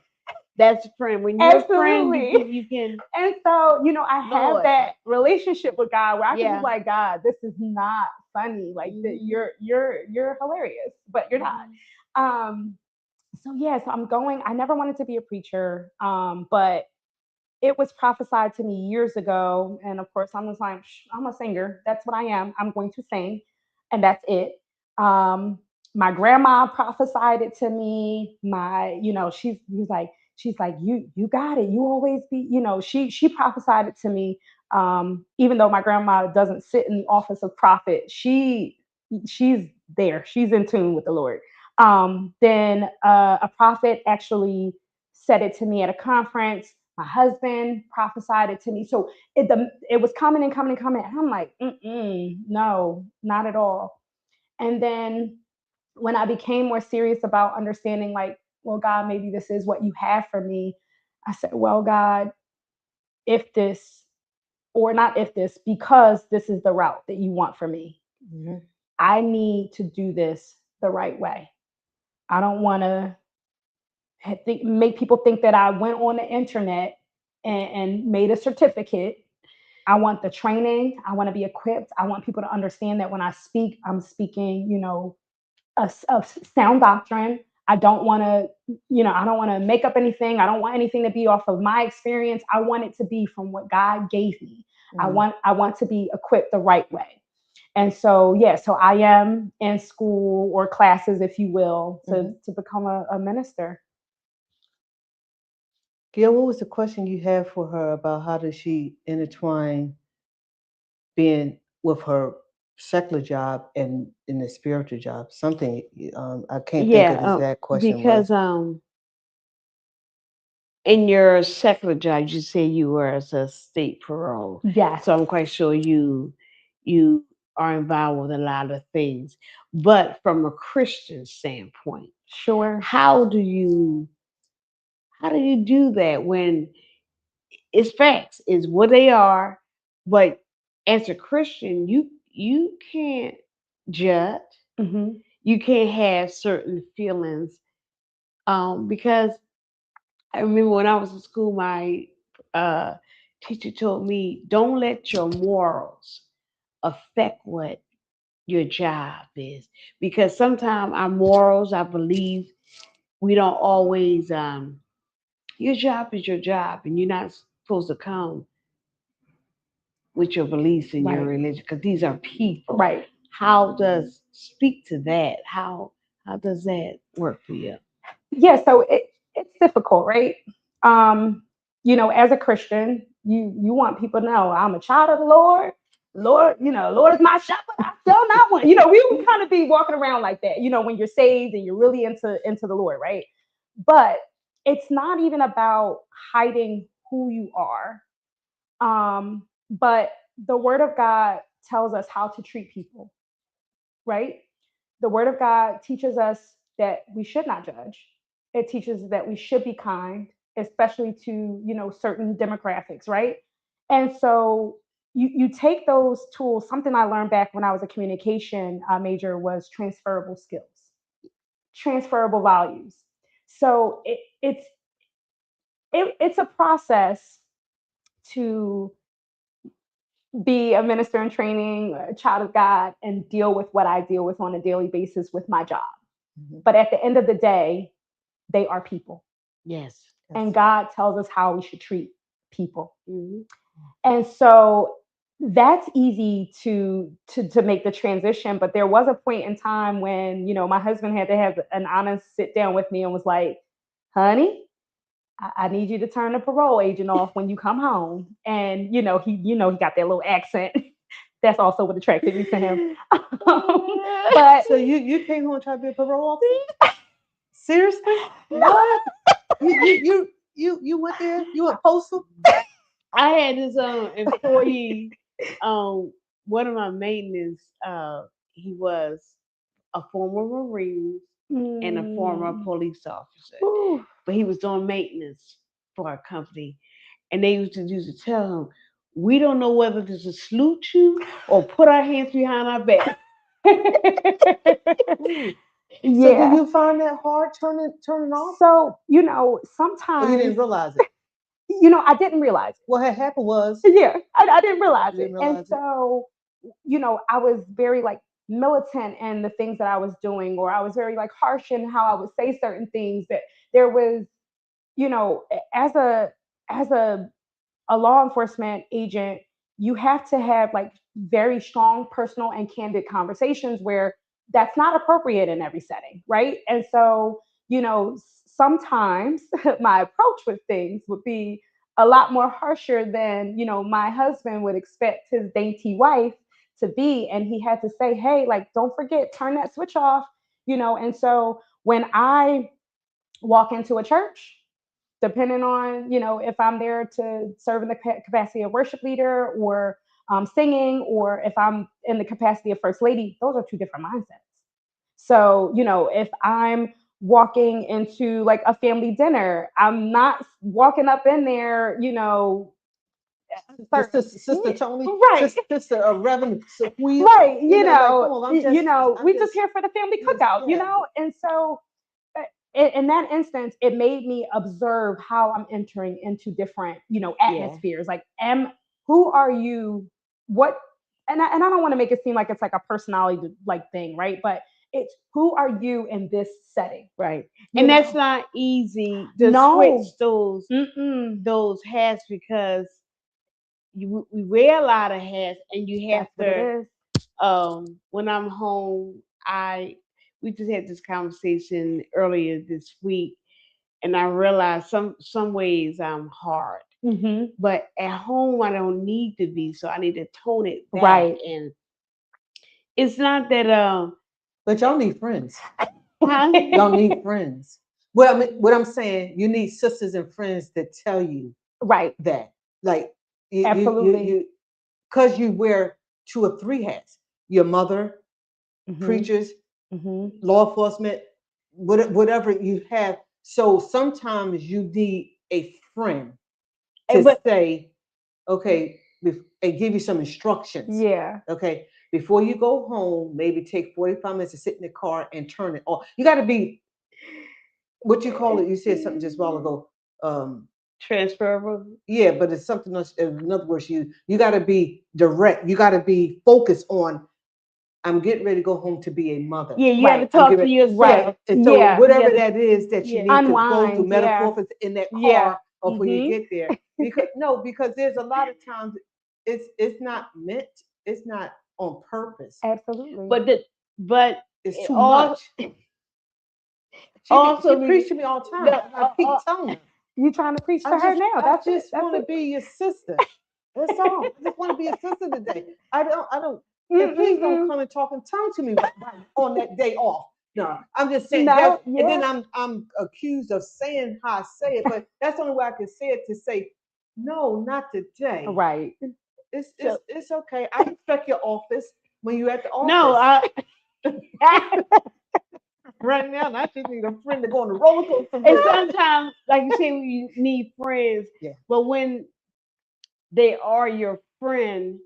That's friend. When you're a friend, Absolutely. you can. And so, you know, I have Lord. that relationship with God where I can Yeah. be like, God, this is not funny. Like that you're hilarious, but you're not. So yeah, so I'm going. I never wanted to be a preacher, but it was prophesied to me years ago, and of course, I was like, I'm a singer. That's what I am. I'm going to sing, and that's it. My grandma prophesied it to me. She's like, you got it. You always be, she prophesied it to me. Even though my grandma doesn't sit in the office of prophet, she's there. She's in tune with the Lord. Then a prophet actually said it to me at a conference. My husband prophesied it to me. So it was coming and coming and coming. And I'm like, no, not at all. And then when I became more serious about understanding, like, well, God, maybe this is what you have for me, I said, well, God, if this, or not if this, because this is the route that you want for me, I need to do this the right way. I don't want to make people think that I went on the internet and made a certificate. I want the training. I want to be equipped. I want people to understand that when I speak, I'm speaking, a sound doctrine. I don't want to make up anything. I don't want anything to be off of my experience. I want it to be from what God gave me. I want to be equipped the right way. And so, so I am in school or classes, if you will, to become a minister. Gail, what was the question you had for her about how does she intertwine being with her secular job and in the spiritual job? Something I can't think of the exact question. Because in your secular job, you say you were as a state parole. Yes. So I'm quite sure you are involved with a lot of things. But from a Christian standpoint, sure. How do you do that when it's facts, is what they are, but as a Christian, you can't judge. You can't have certain feelings, because I remember when I was in school, my teacher told me, don't let your morals affect what your job is, because sometimes our morals, I believe, we don't always. Your job is your job, and you're not supposed to come with your beliefs and your religion, because these are people. Right. How does speak to that? How does that work for you? Yeah, so it's difficult, right? As a Christian, you want people to know I'm a child of the Lord. Lord, Lord is my shepherd. I shall not want. We kind of be walking around like that, when you're saved and you're really into the Lord, right? But it's not even about hiding who you are. But the word of God tells us how to treat people, right? The word of God teaches us that we should not judge. It teaches that we should be kind, especially to, certain demographics, right? And so you take those tools. Something I learned back when I was a communication major was transferable skills, transferable values. So it's a process to be a minister in training, a child of God, and deal with what I deal with on a daily basis with my job. But at the end of the day, they are people. Yes. And God tells us how we should treat people. And so that's easy to make the transition. But there was a point in time when, my husband had to have an honest sit down with me and was like, honey, I need you to turn the parole agent off when you come home. And, he got that little accent. That's also what attracted me to him. But so you came home and tried to be a parole officer? Seriously? What? You went there? You were postal? I had this employee one of my maintenance, he was a former Marine and a former police officer. Ooh. But he was doing maintenance for our company. And they used to tell him, we don't know whether to salute you or put our hands behind our back. So did you find that hard turning off? So, Or sometimes you didn't realize it? I didn't realize it. What had happened was Yeah, I didn't realize You it. didn't And realize it. so, I was very like militant in the things that I was doing, or I was very like harsh in how I would say certain things. That there was, as a law enforcement agent, you have to have like very strong personal and candid conversations where that's not appropriate in every setting, right? And so, sometimes my approach with things would be a lot more harsher than, my husband would expect his dainty wife to be. And he had to say, hey, like, don't forget, turn that switch off, And so when I walk into a church, depending on, if I'm there to serve in the capacity of worship leader or singing, or if I'm in the capacity of first lady, those are two different mindsets. So, if I'm walking into like a family dinner, I'm not walking up in there, Sister Tony, right, Sister Reverend Se'Quia. right, come on, we just here for the family cookout, and so in that instance, it made me observe how I'm entering into different, atmospheres. Like, who are you? What? And I don't want to make it seem like it's like a personality like thing, right? But it's who are you in this setting, Right. You And know? that's not easy to No. switch those Mm-mm. those hats, because we wear a lot of hats, and you have That's what it to. is. When I'm home, we just had this conversation earlier this week, and I realized some ways I'm hard, Mm-hmm. but at home I don't need to be, so I need to tone it back. Right. And it's not that But y'all need friends. huh? Y'all need friends. Well, I mean, what I'm saying, you need sisters and friends that tell you Right. that, like, Absolutely. because you wear 2 or 3 hats. Your mother, Mm-hmm. preachers, Mm-hmm. law enforcement, whatever you have. So sometimes you need a friend to say, okay, and give you some instructions. Yeah. Okay, before you go home, maybe take 45 minutes to sit in the car and turn it off. You got to be, what you call it? You said something just a while ago. Transferable. Yeah, but it's something else. In other words, you got to be direct. You got to be focused on. I'm getting ready to go home to be a mother. Yeah, you Right. have to talk to yourself. Right. And so Yeah. whatever that is that you Yeah. need to go Unwind, through yeah. metaphors in that car Yeah. before you Mhm. get there. Because there's a lot of times it's not meant, it's not on purpose. Absolutely. But It's too all- much. She also preach to me all the time. I keep telling her. You trying to preach to her now? I That's just it. That's want to it. be your sister. That's all. I just want to be your sister today. I don't. And please don't come and talk in tongue to me right on that day off. No, I'm just saying No, that, yeah. and then I'm accused of saying how I say it, but that's the only way I can say it, to say, no, not today. Right. It's okay. I respect your office when you're at the office. no, Right now, I just need a friend to go on the roller coaster. and sometimes, like you say, you need friends. Yeah. But when they are your friend,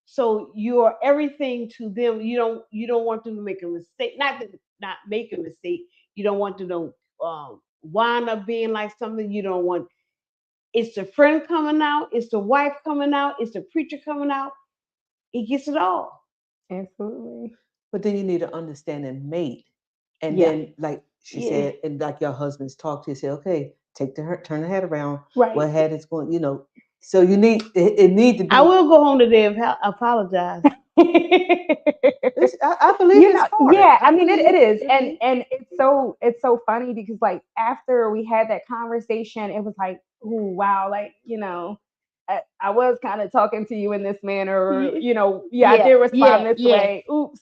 so you're everything to them. You don't want them to make a mistake. Not make a mistake. You don't want them to wind up being like something you don't want. It's the friend coming out. It's the wife coming out. It's the preacher coming out. It gets it all. Absolutely. But then you need to understand and mate. And Yeah. then, like she Yeah. said, and like your husbands talk to you, say, okay, turn the head around. Right. What head is going, So you need it need to be. I will go home today and apologize. I believe it's hard. Yeah, I mean it believe is. And it's so funny because like after we had that conversation, it was like, ooh, wow, like, I was kind of talking to you in this manner, or, I did respond this way. Oops,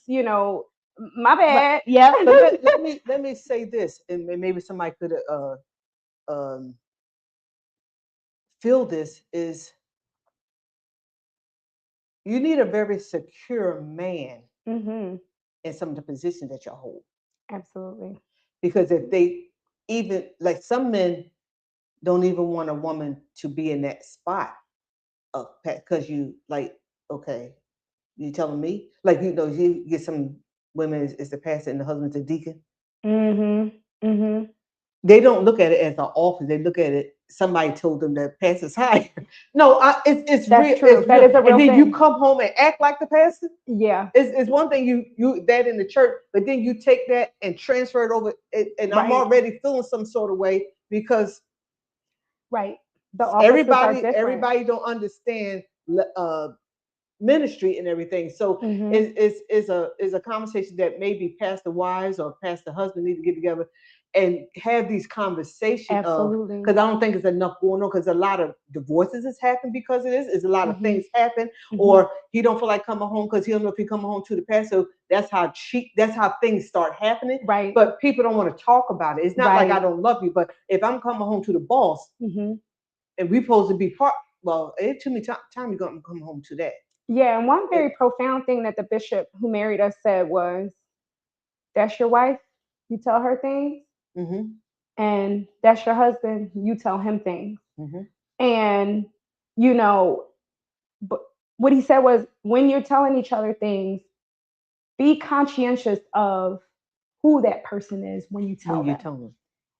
my bad. Yeah. But let me say this, and maybe somebody could feel this, is you need a very secure man Mm-hmm. in some of the positions that you hold. Absolutely. Because if they even like some men don't even want a woman to be in that spot of because you like okay, you telling me like you get some women is the pastor and the husband's a deacon. Mm-hmm. Mm-hmm. They don't look at it as an office. They look at it. Somebody told them that pastor's hired. No, it's That's real. true. It's That real. is a real And then thing. you come home and act like the pastor. Yeah. It's one thing you that in the church, but then you take that and transfer it over, and I'm Right. already feeling some sort of way because Right. The offices are different. everybody don't understand uh, ministry and everything. So Mm-hmm. is a conversation that maybe pastor wives or pastor husband need to get together and have these conversations of Absolutely. because I don't think there's enough going on because a lot of divorces has happened because of this. Is a lot of Mhm. things happen, Mhm. or he don't feel like coming home because he don't know if he coming home to the pastor. So that's how cheap. That's how things start happening. Right. But people don't want to talk about it. It's not like I Right. don't love you, but if I'm coming home to the boss Mm-hmm. and we supposed to be part, well, it took me time you gonna come home to that. Yeah, and one very profound thing that the bishop who married us said was, "That's your wife, you tell her things, Mm-hmm. and that's your husband, you tell him things." Mm-hmm. And you know, but what he said was, when you're telling each other things, be conscientious of who that person is when you tell When you them. tell them.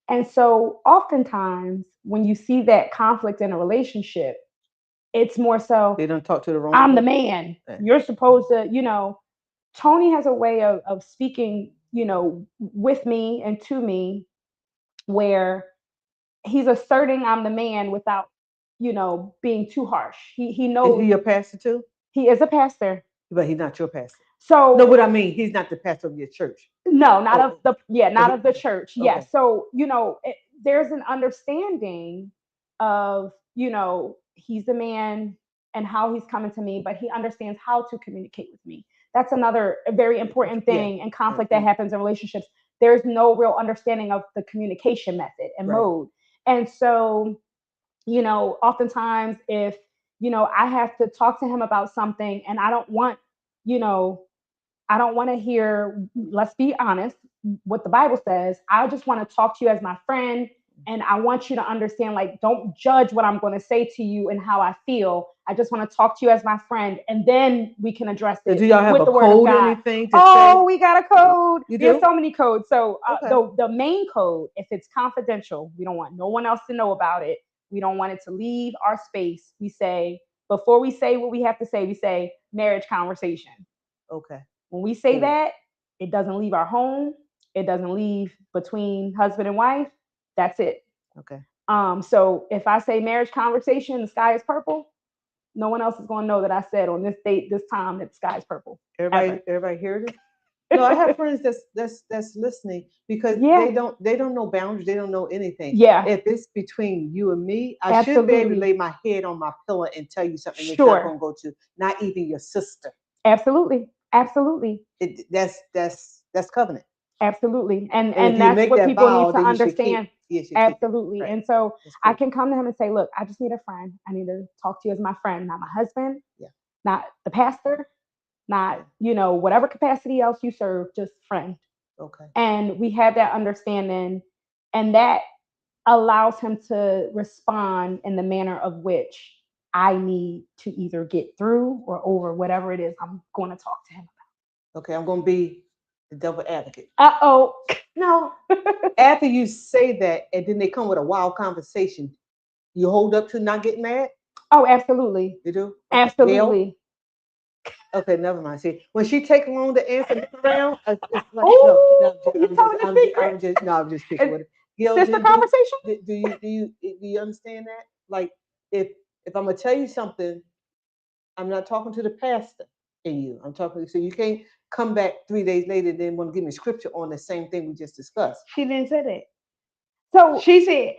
And so, oftentimes, when you see that conflict in a relationship, it's more so, They don't talk to the wrong I'm the person. man. Yeah. You're supposed to, Tony has a way of speaking, with me and to me where he's asserting I'm the man without, being too harsh. He Is knows he a pastor too? he is a pastor. But he's not your pastor. So No, what I mean, he's not the pastor of your church. no, not Oh, of the not of the church. Yes. okay. So, there's an understanding of, he's the man and how he's coming to me, but he understands how to communicate with me. That's another very important Yeah. thing in conflict that happens in relationships. There's no real understanding of the communication method and Right. mode. And so, oftentimes if, I have to talk to him about something and I don't want to hear, let's be honest, what the Bible says. I just want to talk to you as my friend. And I want you to understand, like, don't judge what I'm going to say to you and how I feel. I just want to talk to you as my friend. And then we can address So it do y'all have with a the word of code or God. anything to Oh, say? we got a code. You There's do? so many codes. So Okay. the main code, if it's confidential, we don't want no one else to know about it. We don't want it to leave our space. We say, before we say what we have to say, we say marriage conversation. Okay. When we say Cool. that, it doesn't leave our home. It doesn't leave between husband and wife. That's it. Okay. So if I say marriage conversation, the sky is purple, no one else is going to know that I said on this date, this time, that the sky is purple. Everybody hear this? No, I have friends that's listening because Yeah. they don't know boundaries. They don't know anything. Yeah. If it's between you and me, I should be able to lay my head on my pillow and tell you something that's not going to go to not even your sister. Absolutely. Absolutely. That's covenant. Absolutely. And if you that's make what that people vow, need to then you should understand. keep Absolutely. Right. And so That's cool. I can come to him and say, look, I just need a friend. I need to talk to you as my friend, not my husband, Yeah. not the pastor, not, whatever capacity else you serve, just friend. Okay. And we have that understanding, and that allows him to respond in the manner of which I need to either get through or over whatever it is I'm going to talk to him about. Okay, I'm going to be the devil advocate. Uh-oh. No. After you say that, and then they come with a wild conversation, you hold up to not getting mad? Oh, absolutely. You do? Okay. Absolutely. Gail? Okay, never mind. See, when she take long to answer around, it's like, I'm just picking with it. Gail, sister conversation? Do you understand that? Like, if I'm gonna tell you something, I'm not talking to the pastor in you. I'm talking, so you can't come back 3 days later and then want to give me scripture on the same thing we just discussed. She didn't say that. So she said,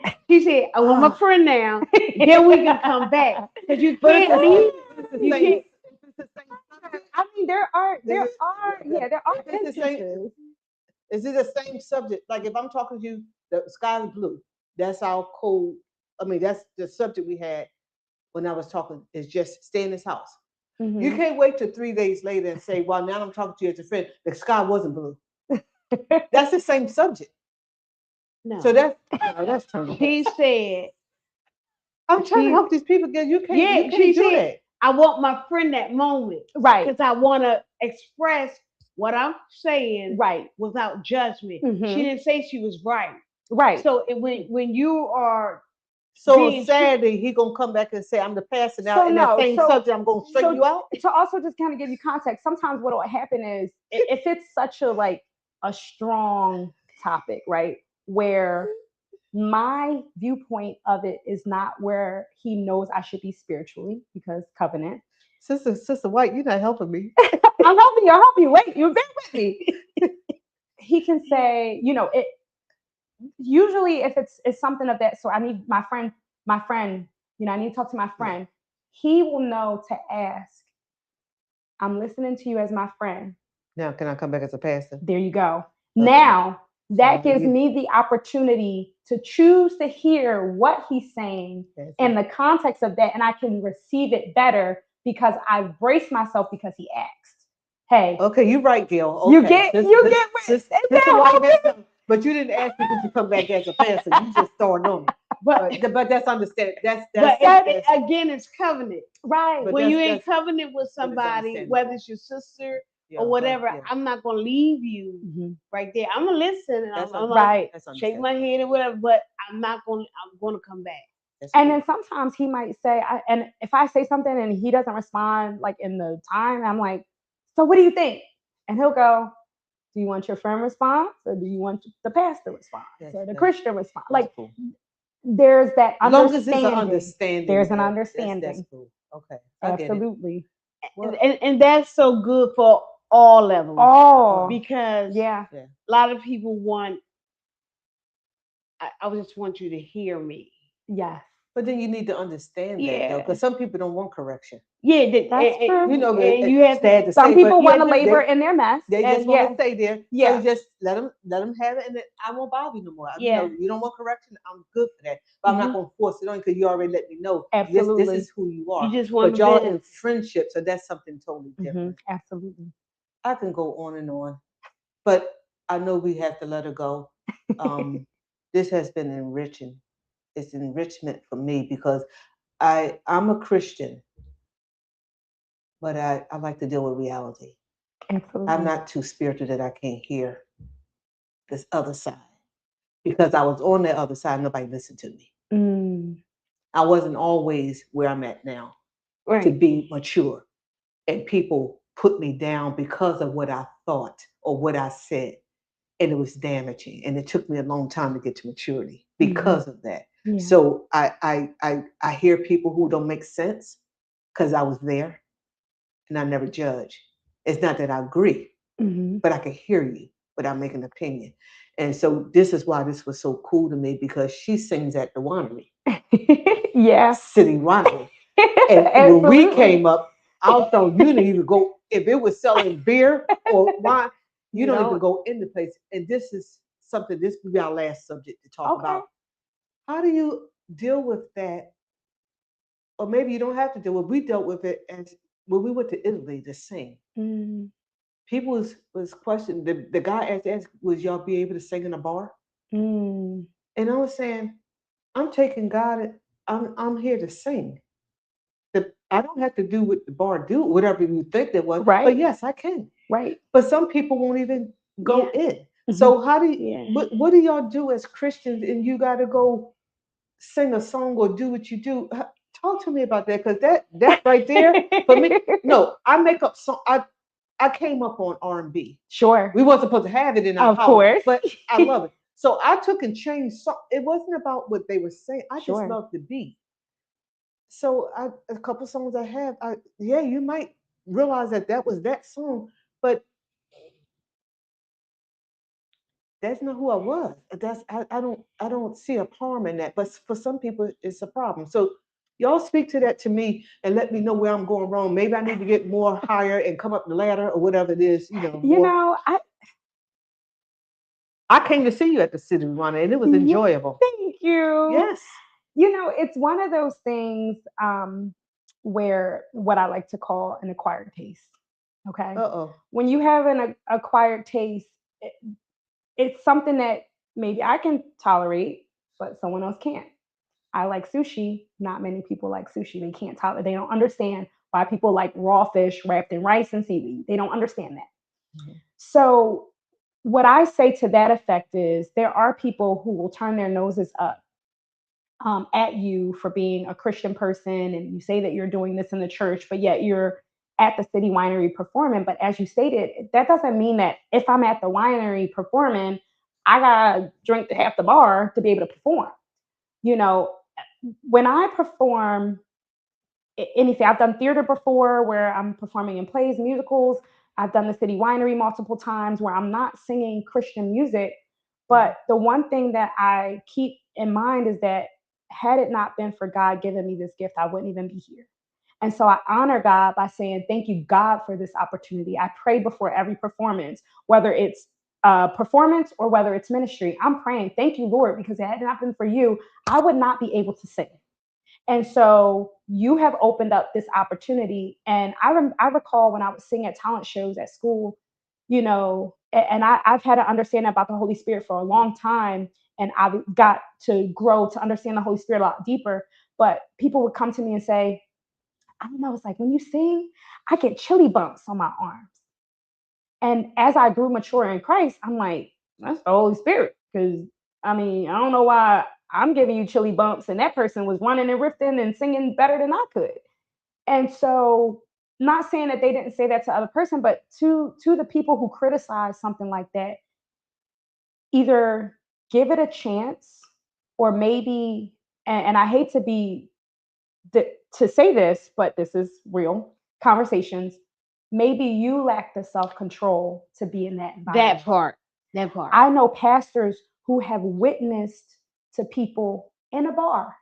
I want my friend now. Then we can come back. Because you can't leave. You can't. I mean, there are instances. Is it the same subject? Like if I'm talking to you, the sky is blue. That's our code. I mean, that's the subject we had when I was talking. Is just stay in this house. You can't wait till 3 days later and say, well, now I'm talking to you as a friend. The sky wasn't blue. That's the same subject. No. So that's turning. She said, I'm trying to help these people get. You can't. Yeah, You she can't do said, that. I want my friend that moment. Right. Because I want to express what I'm saying Right. without judgment. Mhm. She didn't say she was right. Right. So when you are So being on Saturday, he gonna come back and say, "I'm the pastor now." So in no, that same so- subject, I'm gonna straighten you out. To also just kind of give you context, sometimes what will happen is if it's such a strong topic, right, where my viewpoint of it is not where he knows I should be spiritually because covenant. Sister White, you're not helping me. I'm helping you. I'll help you. Wait, you've been with me. He can say, it. Usually, if it's something of that sort, I need my friend. I need to talk to my friend. He will know to ask. I'm listening to you as my friend. Now, can I come back as a pastor? There you go. Okay. Now that gives me the opportunity to choose to hear what he's saying and the context of that, and I can receive it better because I've braced myself because he asked. Hey. Okay, you're right, Gail. Okay. You get what? But you didn't ask me to come back as a pastor. You just throwing on me. But that's understand. That's again, it's covenant, right? But when you're in covenant with somebody, whether it's your sister or whatever, I'm not gonna leave you right there. I'm gonna listen and I'm gonna shake my head or whatever, but I'm gonna come back. And then sometimes he might say, and if I say something and he doesn't respond in the time, I'm like, so what do you think? And he'll go, do you want your friend response or do you want the pastor response or the Christian response? Cool. There's that understanding. There's an understanding. That's cool. Okay. Absolutely. And that's so good for all levels. Oh. Because a lot of people want, I just want you to hear me. Yes. But then you need to understand that, though, because some people don't want correction. Yeah, that's true. You have to. Some people want to labor in their mess. They just want to stay there. Yeah. So just let them have it, and I won't bother you no more. You don't want correction. I'm good for that, but I'm not going to force it on because you already let me know. Absolutely. This is who you are. You just want. But y'all in friendship, so that's something totally different. Absolutely. I can go on and on, but I know we have to let her go. This has been enriching. It's enrichment for me because I'm a Christian, but I like to deal with reality. Absolutely. I'm not too spiritual that I can't hear this other side. Because I was on the other side, nobody listened to me. I wasn't always where I'm at now to be mature. And people put me down because of what I thought or what I said. And it was damaging. And it took me a long time to get to maturity because of that. Yeah. So I hear people who don't make sense because I was there and I never judge. It's not that I agree, but I can hear you without making an opinion. And so this is why this was so cool to me because she sings at the winery. City winery. And when we came up, I thought you didn't even go, if it was selling beer or wine, you don't even go in the place. And this is something, this will be our last subject to talk about. How do you deal with that? Or maybe you don't have to deal with it. We dealt with it as when we went to Italy to sing. People was questioning, the guy asked, would y'all be able to sing in a bar? And I was saying, I'm taking God, I'm here to sing. I don't have to do what the bar do, whatever you think it was. Right. But yes, I can. Right. But some people won't even go in. So how do you, what do y'all do as Christians and you got to go sing a song or do what you do? Talk to me about that because that right there, for me, no, I make up song. I came up on R&B. Sure. We weren't supposed to have it in our house. Of course. But I love it. So I took and changed. So it wasn't about what they were saying. I just loved the beat. So a couple songs I have, you might realize that was that song, but that's not who I was. I don't see a harm in that. But for some people, it's a problem. So y'all speak to that to me and let me know where I'm going wrong. Maybe I need to get more higher and come up the ladder or whatever it is. I came to see you at the City Runner and it was enjoyable. Thank you. Yes. It's one of those things where what I like to call an acquired taste. Okay. Uh-oh. When you have an acquired taste, it's something that maybe I can tolerate, but someone else can't. I like sushi. Not many people like sushi. They can't tolerate. They don't understand why people like raw fish wrapped in rice and seaweed. They don't understand that. Mhm. So, what I say to that effect is there are people who will turn their noses up at you for being a Christian person, and you say that you're doing this in the church, but yet you're at the city winery performing. But as you stated, that doesn't mean that if I'm at the winery performing, I gotta drink half the bar to be able to perform. You know, when I perform anything, I've done theater before where I'm performing in plays, musicals. I've done the city winery multiple times where I'm not singing Christian music. But the one thing that I keep in mind is that had it not been for God giving me this gift, I wouldn't even be here. And so I honor God by saying, thank you, God, for this opportunity. I pray before every performance, whether it's performance or whether it's ministry. I'm praying, thank you, Lord, because had it not been for you, I would not be able to sing. And so you have opened up this opportunity. And I recall when I was singing at talent shows at school, you know, and I've had to understand about the Holy Spirit for a long time. And I've got to grow to understand the Holy Spirit a lot deeper. But people would come to me and say, I don't know, it's like when you sing, I get chilly bumps on my arms. And as I grew mature in Christ, I'm like, that's the Holy Spirit. Because I mean, I don't know why I'm giving you chilly bumps, and that person was running and riffing and singing better than I could. And so, not saying that they didn't say that to other person, but to the people who criticize something like that, either give it a chance, or maybe, and I hate to be to say this, but this is real conversations. Maybe you lack the self-control to be in that environment. That part. I know pastors who have witnessed to people in a bar.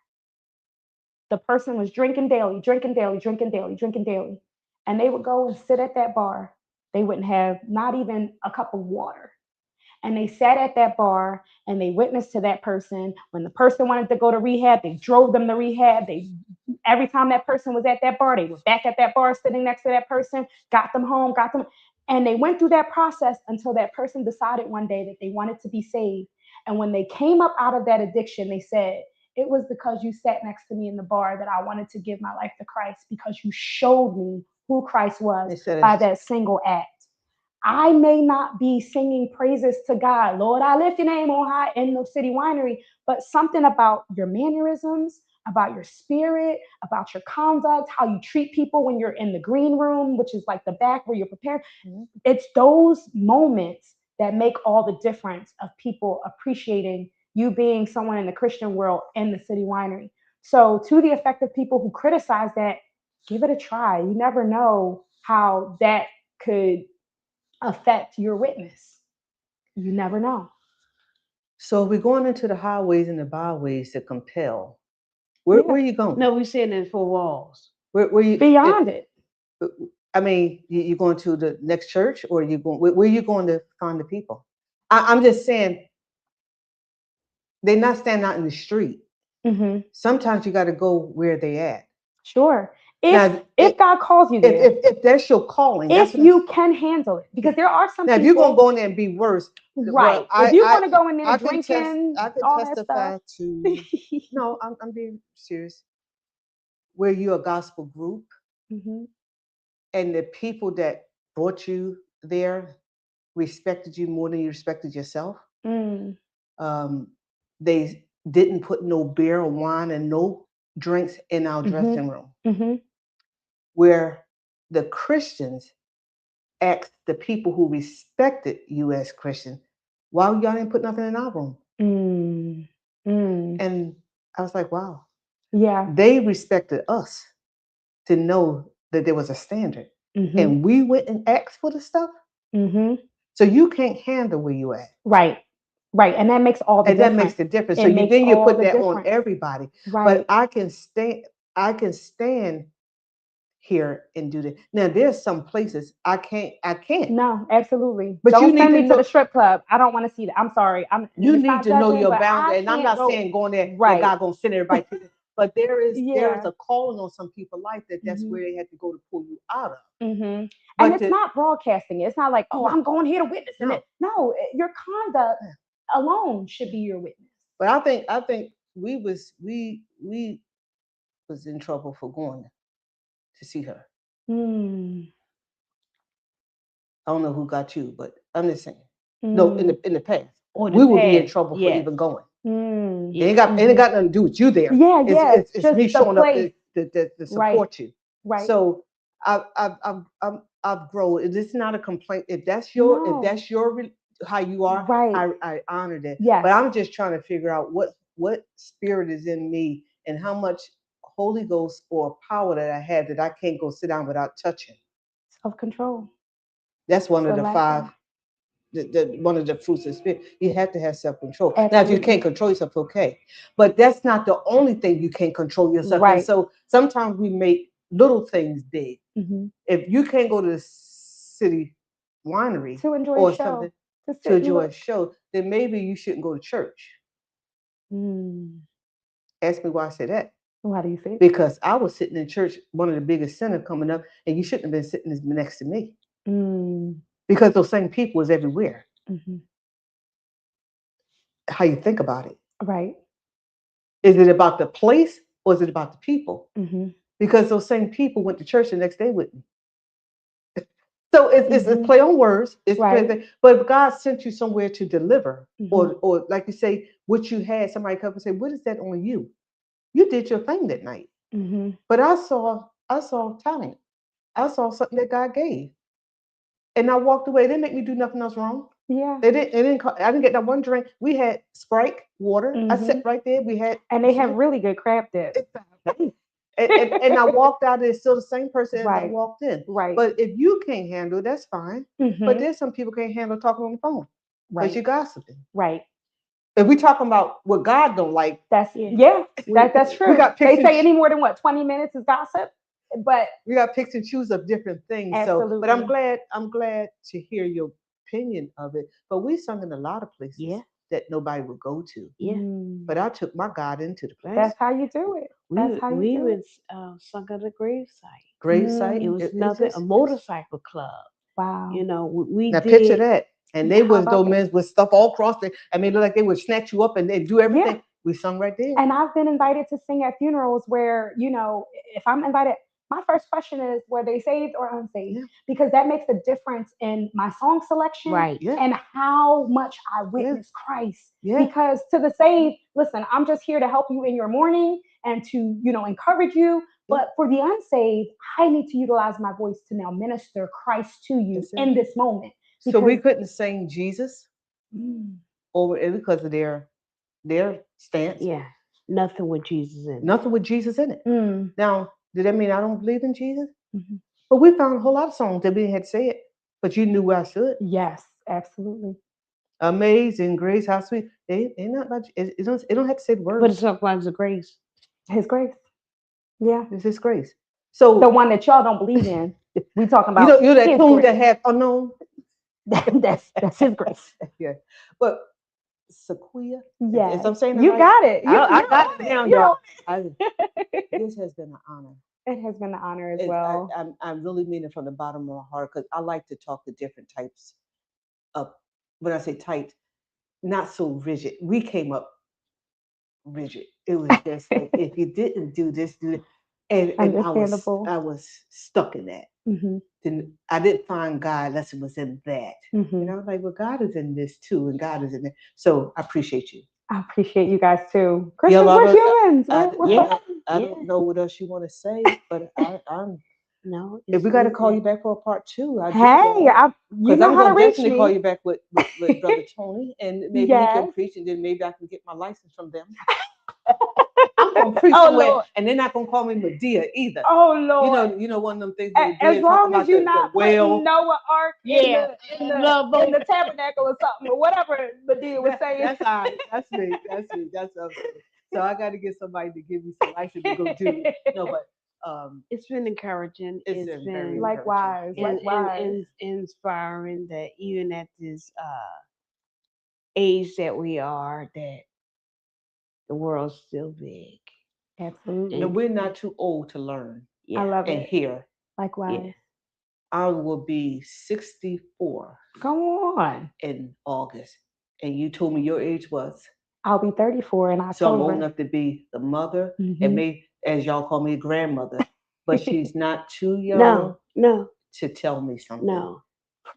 The person was drinking daily, drinking daily, drinking daily, drinking daily. And they would go and sit at that bar. They wouldn't have not even a cup of water. And they sat at that bar and they witnessed to that person. When the person wanted to go to rehab, they drove them to rehab. Every time that person was at that bar, they were back at that bar sitting next to that person, got them home, got them. And they went through that process until that person decided one day that they wanted to be saved. And when they came up out of that addiction, they said, it was because you sat next to me in the bar that I wanted to give my life to Christ, because you showed me who Christ was by that single act. I may not be singing praises to God, Lord, I lift your name on high in the city winery, but something about your mannerisms, about your spirit, about your conduct, how you treat people when you're in the green room, which is like the back where you're prepared. Mm-hmm. It's those moments that make all the difference of people appreciating you being someone in the Christian world in the city winery. So to the effective people who criticize that, give it a try. You never know how that could affect your witness. You never know. So we're going into the highways and the byways to compel. Where are you going? No, we're sitting in 4 walls. Where you beyond it? I mean, you going to the next church, or you going? Where are you going to find the people? I'm just saying, they're not standing out in the street. Mm-hmm. Sometimes you got to go where they at. Sure. If God calls you there, if that's your calling, if you can handle it, because there are some. Now, if you're gonna go in there and be worse, right? Well, if you want to go in there drinking, I can all testify that stuff. to. No, I'm being serious. Where you're a gospel group, mm-hmm. and the people that brought you there respected you more than you respected yourself. Mm. They didn't put no beer or wine and no drinks in our dressing room. Mm-hmm. Where the Christians asked the people who respected you as Christians, why y'all didn't put nothing in our room? Mm. Mm. And I was like, wow. Yeah. They respected us to know that there was a standard. Mm-hmm. And we went and asked for the stuff. Mm-hmm. So you can't handle where you at. Right. Right. And that makes all the difference. And that makes the difference. So then you put that on everybody. Right. But I can stand here and do that. Now there's some places I can't. No, absolutely. But don't send me to the strip club. I don't want to see that. I'm sorry. You need to know your boundaries. And I'm not saying going there, right? God gonna send everybody to But there is Yeah. a calling on some people's life that's Mhm. where they had to go to pull you out of. And But it's not broadcasting. It's not like, oh, I'm going here to witness. No. No, your conduct alone should be your witness. But I think we was in trouble for going to see her. Mm. I don't know who got you, but I'm just saying. Mm. No, in the past, Or we would be in past, trouble for yes. even going. Mm. It ain't got nothing to do with you there. Yeah, yeah. It's just me the showing up place. to support you. Right. So I've grown. It's not a complaint. If that's No. how you are, Right. I honor that. Yes. But I'm just trying to figure out what spirit is in me and how much Holy Ghost or power that I have that I can't go sit down without touching. Self-control. That's one of the Selective. 5. One of the fruits of the spirit. You have to have self-control. Now, if you Absolutely. can't control yourself, okay. But that's not the only thing you can't control yourself. Right. And so sometimes we make little things big. Mhm. If you can't go to the city winery To enjoy or a show. something To sit to and enjoy a look. show, then maybe you shouldn't go to church. Mm. Ask me why I say that. Why do you say? Because I was sitting in church, one of the biggest centers coming up, and you shouldn't have been sitting next to me. Mm. Because those same people was everywhere. Mhm. How you think about it. Right. Is it about the place or is it about the people? Mhm. Because those same people went to church the next day with me. So it's Mhm. play on words. It's Right. but if God sent you somewhere to deliver, Mhm. or like you say, what you had, somebody come and say, what is that on you? You did your thing that night. Mhm. But I saw talent. I saw something that God gave. And I walked away. They didn't make me do nothing else wrong. Yeah. I didn't get that one drink. We had Sprite, water. I Mhm. sat right there. We had And they have really good crab dip. and I walked out there still the same person as I Right. walked in. Right. But if you can't handle it, that's fine. But Mhm. there's some people can't handle talking on the phone because Right. you're gossiping. Right. If we talking about what God don't like, That's Yeah. that's true. we got They picks say and any more than what 20 minutes is gossip, but we got picks and choose of different things. So, but I'm absolutely. glad to hear your opinion of it. But we sung in a lot of places Yeah. that nobody would go to. Yeah. Mm. But I took my God into the place. That's how you do it. That's how you We do even it. sung at a gravesite. Gravesite. It was Mm. nothing. A motorcycle club. Wow. You know, we Now picture did. that. And they How was about those that? men with stuff all across there. I mean, look like they would snatch you up and they do everything. Yeah. We sung right there. And I've been invited to sing at funerals where, if I'm invited, my first question is, were they saved or unsaved? Yeah. Because that makes a difference in my song selection Right. Yeah. and how much I witness Christ. Yeah. Because to the saved, listen, I'm just here to help you in your mourning and to, encourage you. Yeah. But for the unsaved, I need to utilize my voice to now minister Christ to you That's it. in this moment. So we Because couldn't sing Jesus over it because of their stance. Yeah. Nothing with Jesus in it. Nothing with Jesus in it. Mm. Now, did that mean I don't believe in Jesus? Mhm. But we found a whole lot of songs that we didn't have to say it. But you knew where I stood. Yes, absolutely. Amazing grace, how sweet. They not about it don't have to say the But words. it's sometimes a grace. His grace. Yeah. It's His grace. So The one that y'all don't believe in. We talking you about know that his tune grace. that had unknown. that's his grace. Yeah. But Se'Quia, Yes. if I'm saying it You right, got it. I You're got on it now, You're y'all. on This has been an honor. It has been an honor as well. I really mean it from the bottom of my heart because I like to talk to different types of, when I say tight, not so rigid. We came up rigid. It was just like, if you didn't do this, do it. And Understandable. I was stuck in that. Mhm. Then I didn't find God unless it was in that. Mhm. Like, well, God is in this too, and God is in there. So I appreciate you. I appreciate you guys too. Yeah, Christians, we're humans. yeah. I don't know what else you want to say, but I'm. No. If we got to call you back for a part 2, I do. Hey, you Because know I'm how to gonna reach definitely call me. you back with Brother Tony, and maybe he Yes. can preach, and then maybe I can get my license from them. I'm gonna preach Oh somewhere, Lord. and they're not gonna call me Medea either. Oh Lord. You know one of them things. As Medea talking long as about you're the not whale. putting Noah Ark Yeah. in the tabernacle or something or whatever Medea was saying. That's all right. That's me. That's me. That's what I'm saying. So I got to get somebody to give me some license to go do it. No, but It's been encouraging. it's It's very been Likewise. and inspiring that even at this age that we are, that the world's still big. Absolutely. And we're not too old to learn I love and it. hear. Likewise. I will be 64 Come on. in August. And you told me your age was. I'll be 34 in So I'm old October. enough to be the mother and Mhm. may, as y'all call me, grandmother. But she's not too young No, to tell me something. no.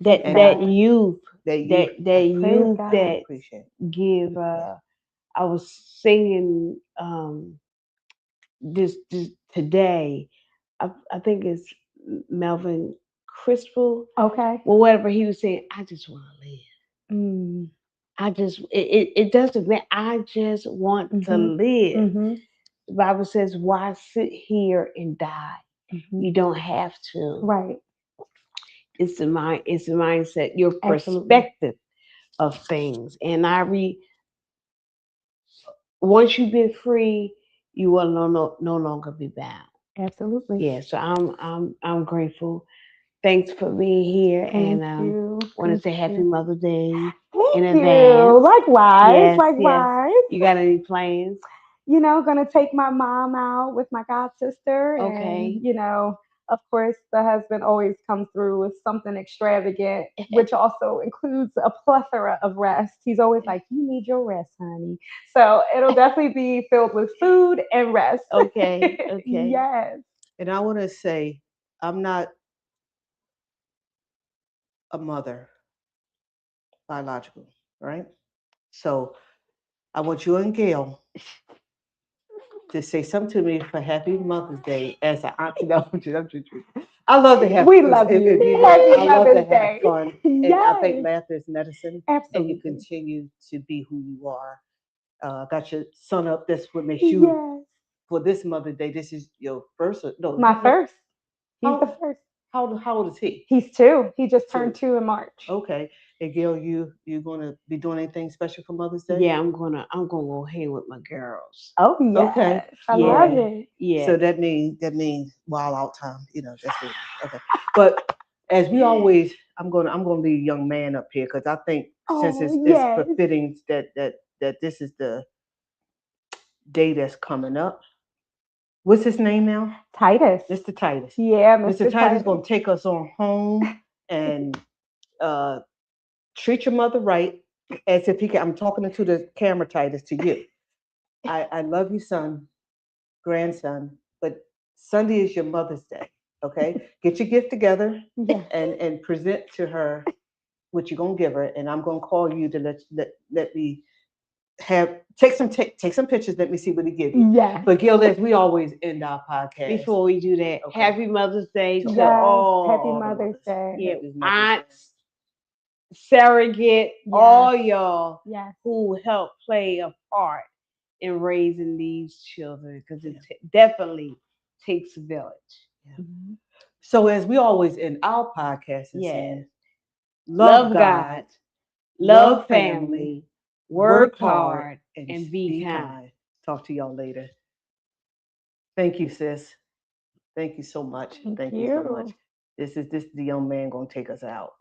That And that I, youth, that you, that Praise youth God. that appreciate. give. I was singing this today. I think it's Melvin Crispell. Okay. Well, whatever he was saying, I just want to live. Mm. It doesn't matter. I just want to Mhm. live. Mhm. The Bible says, "Why sit here and die? Mhm. You don't have to." Right. It's the mind. It's the mindset. Your Absolutely. perspective of things. And once you've been free, you will no longer be bound. Absolutely. Yeah. So I'm grateful. Thanks for being here, Thank and you. want to Thank say Happy you. Mother's Day in Thank you. advance. Likewise. Yes, yes. Likewise. You got any plans? You know, gonna take my mom out with my god sister, Okay. and of course, the husband always comes through with something extravagant, which also includes a plethora of rest. He's always like, "You need your rest, honey." So it'll definitely be filled with food and rest. Okay. Okay. Yes. And I want to say, I'm not a mother, biological, right? So I want you and Gail to say something to me for Happy Mother's Day as an auntie. No, I'm just I love to have We fun. love you. You know, Happy I love to Mother's have Day. fun. And I think Yes. laughter is medicine. And you Absolutely. continue to be who you are. Got your son up. That's what makes you Yes. for this Mother's Day. This is your first. No, My no. first. He's the How first. how old is he? He's 2. He just turned Two. 2 in March. Okay. And Gail, you gonna be doing anything special for Mother's Day? Yeah, I'm gonna go hang with my girls. Oh Okay. yes. I Yeah. love it. Yeah. So that means wild out time. You know, that's it. Okay. But as we always, I'm gonna leave young man up here because I think since Oh it's yes. befitting that this is the day that's coming up. What's his name now? Titus. Mr. Titus. Yeah, Mr. Mr. Titus Titus. gonna take us on home and uh, treat your mother right as if he can. I'm talking to the camera, Titus, to you. I love you, son, grandson, but Sunday is your Mother's Day. Okay, get your gift together Yeah. and present to her what you're gonna give her, and I'm gonna call you to let me have take some pictures. Let me see what he give you. Yes. But Gail, as we always end our podcast. Before we do that, Okay. Happy Mother's Day to Yes. all. Happy the Mother's Day. Yeah, Happy Mother's Day. aunts, surrogate, Yes. all y'all Yes. who help play a part in raising these children, because it definitely takes a village. Mhm. So as we always end our podcast and Yes. saying, Love God, love family, work hard, and be kind. Talk to y'all later. Thank you, sis. Thank you so much. Thank Thank you so much. you. This is the young man gonna take us out.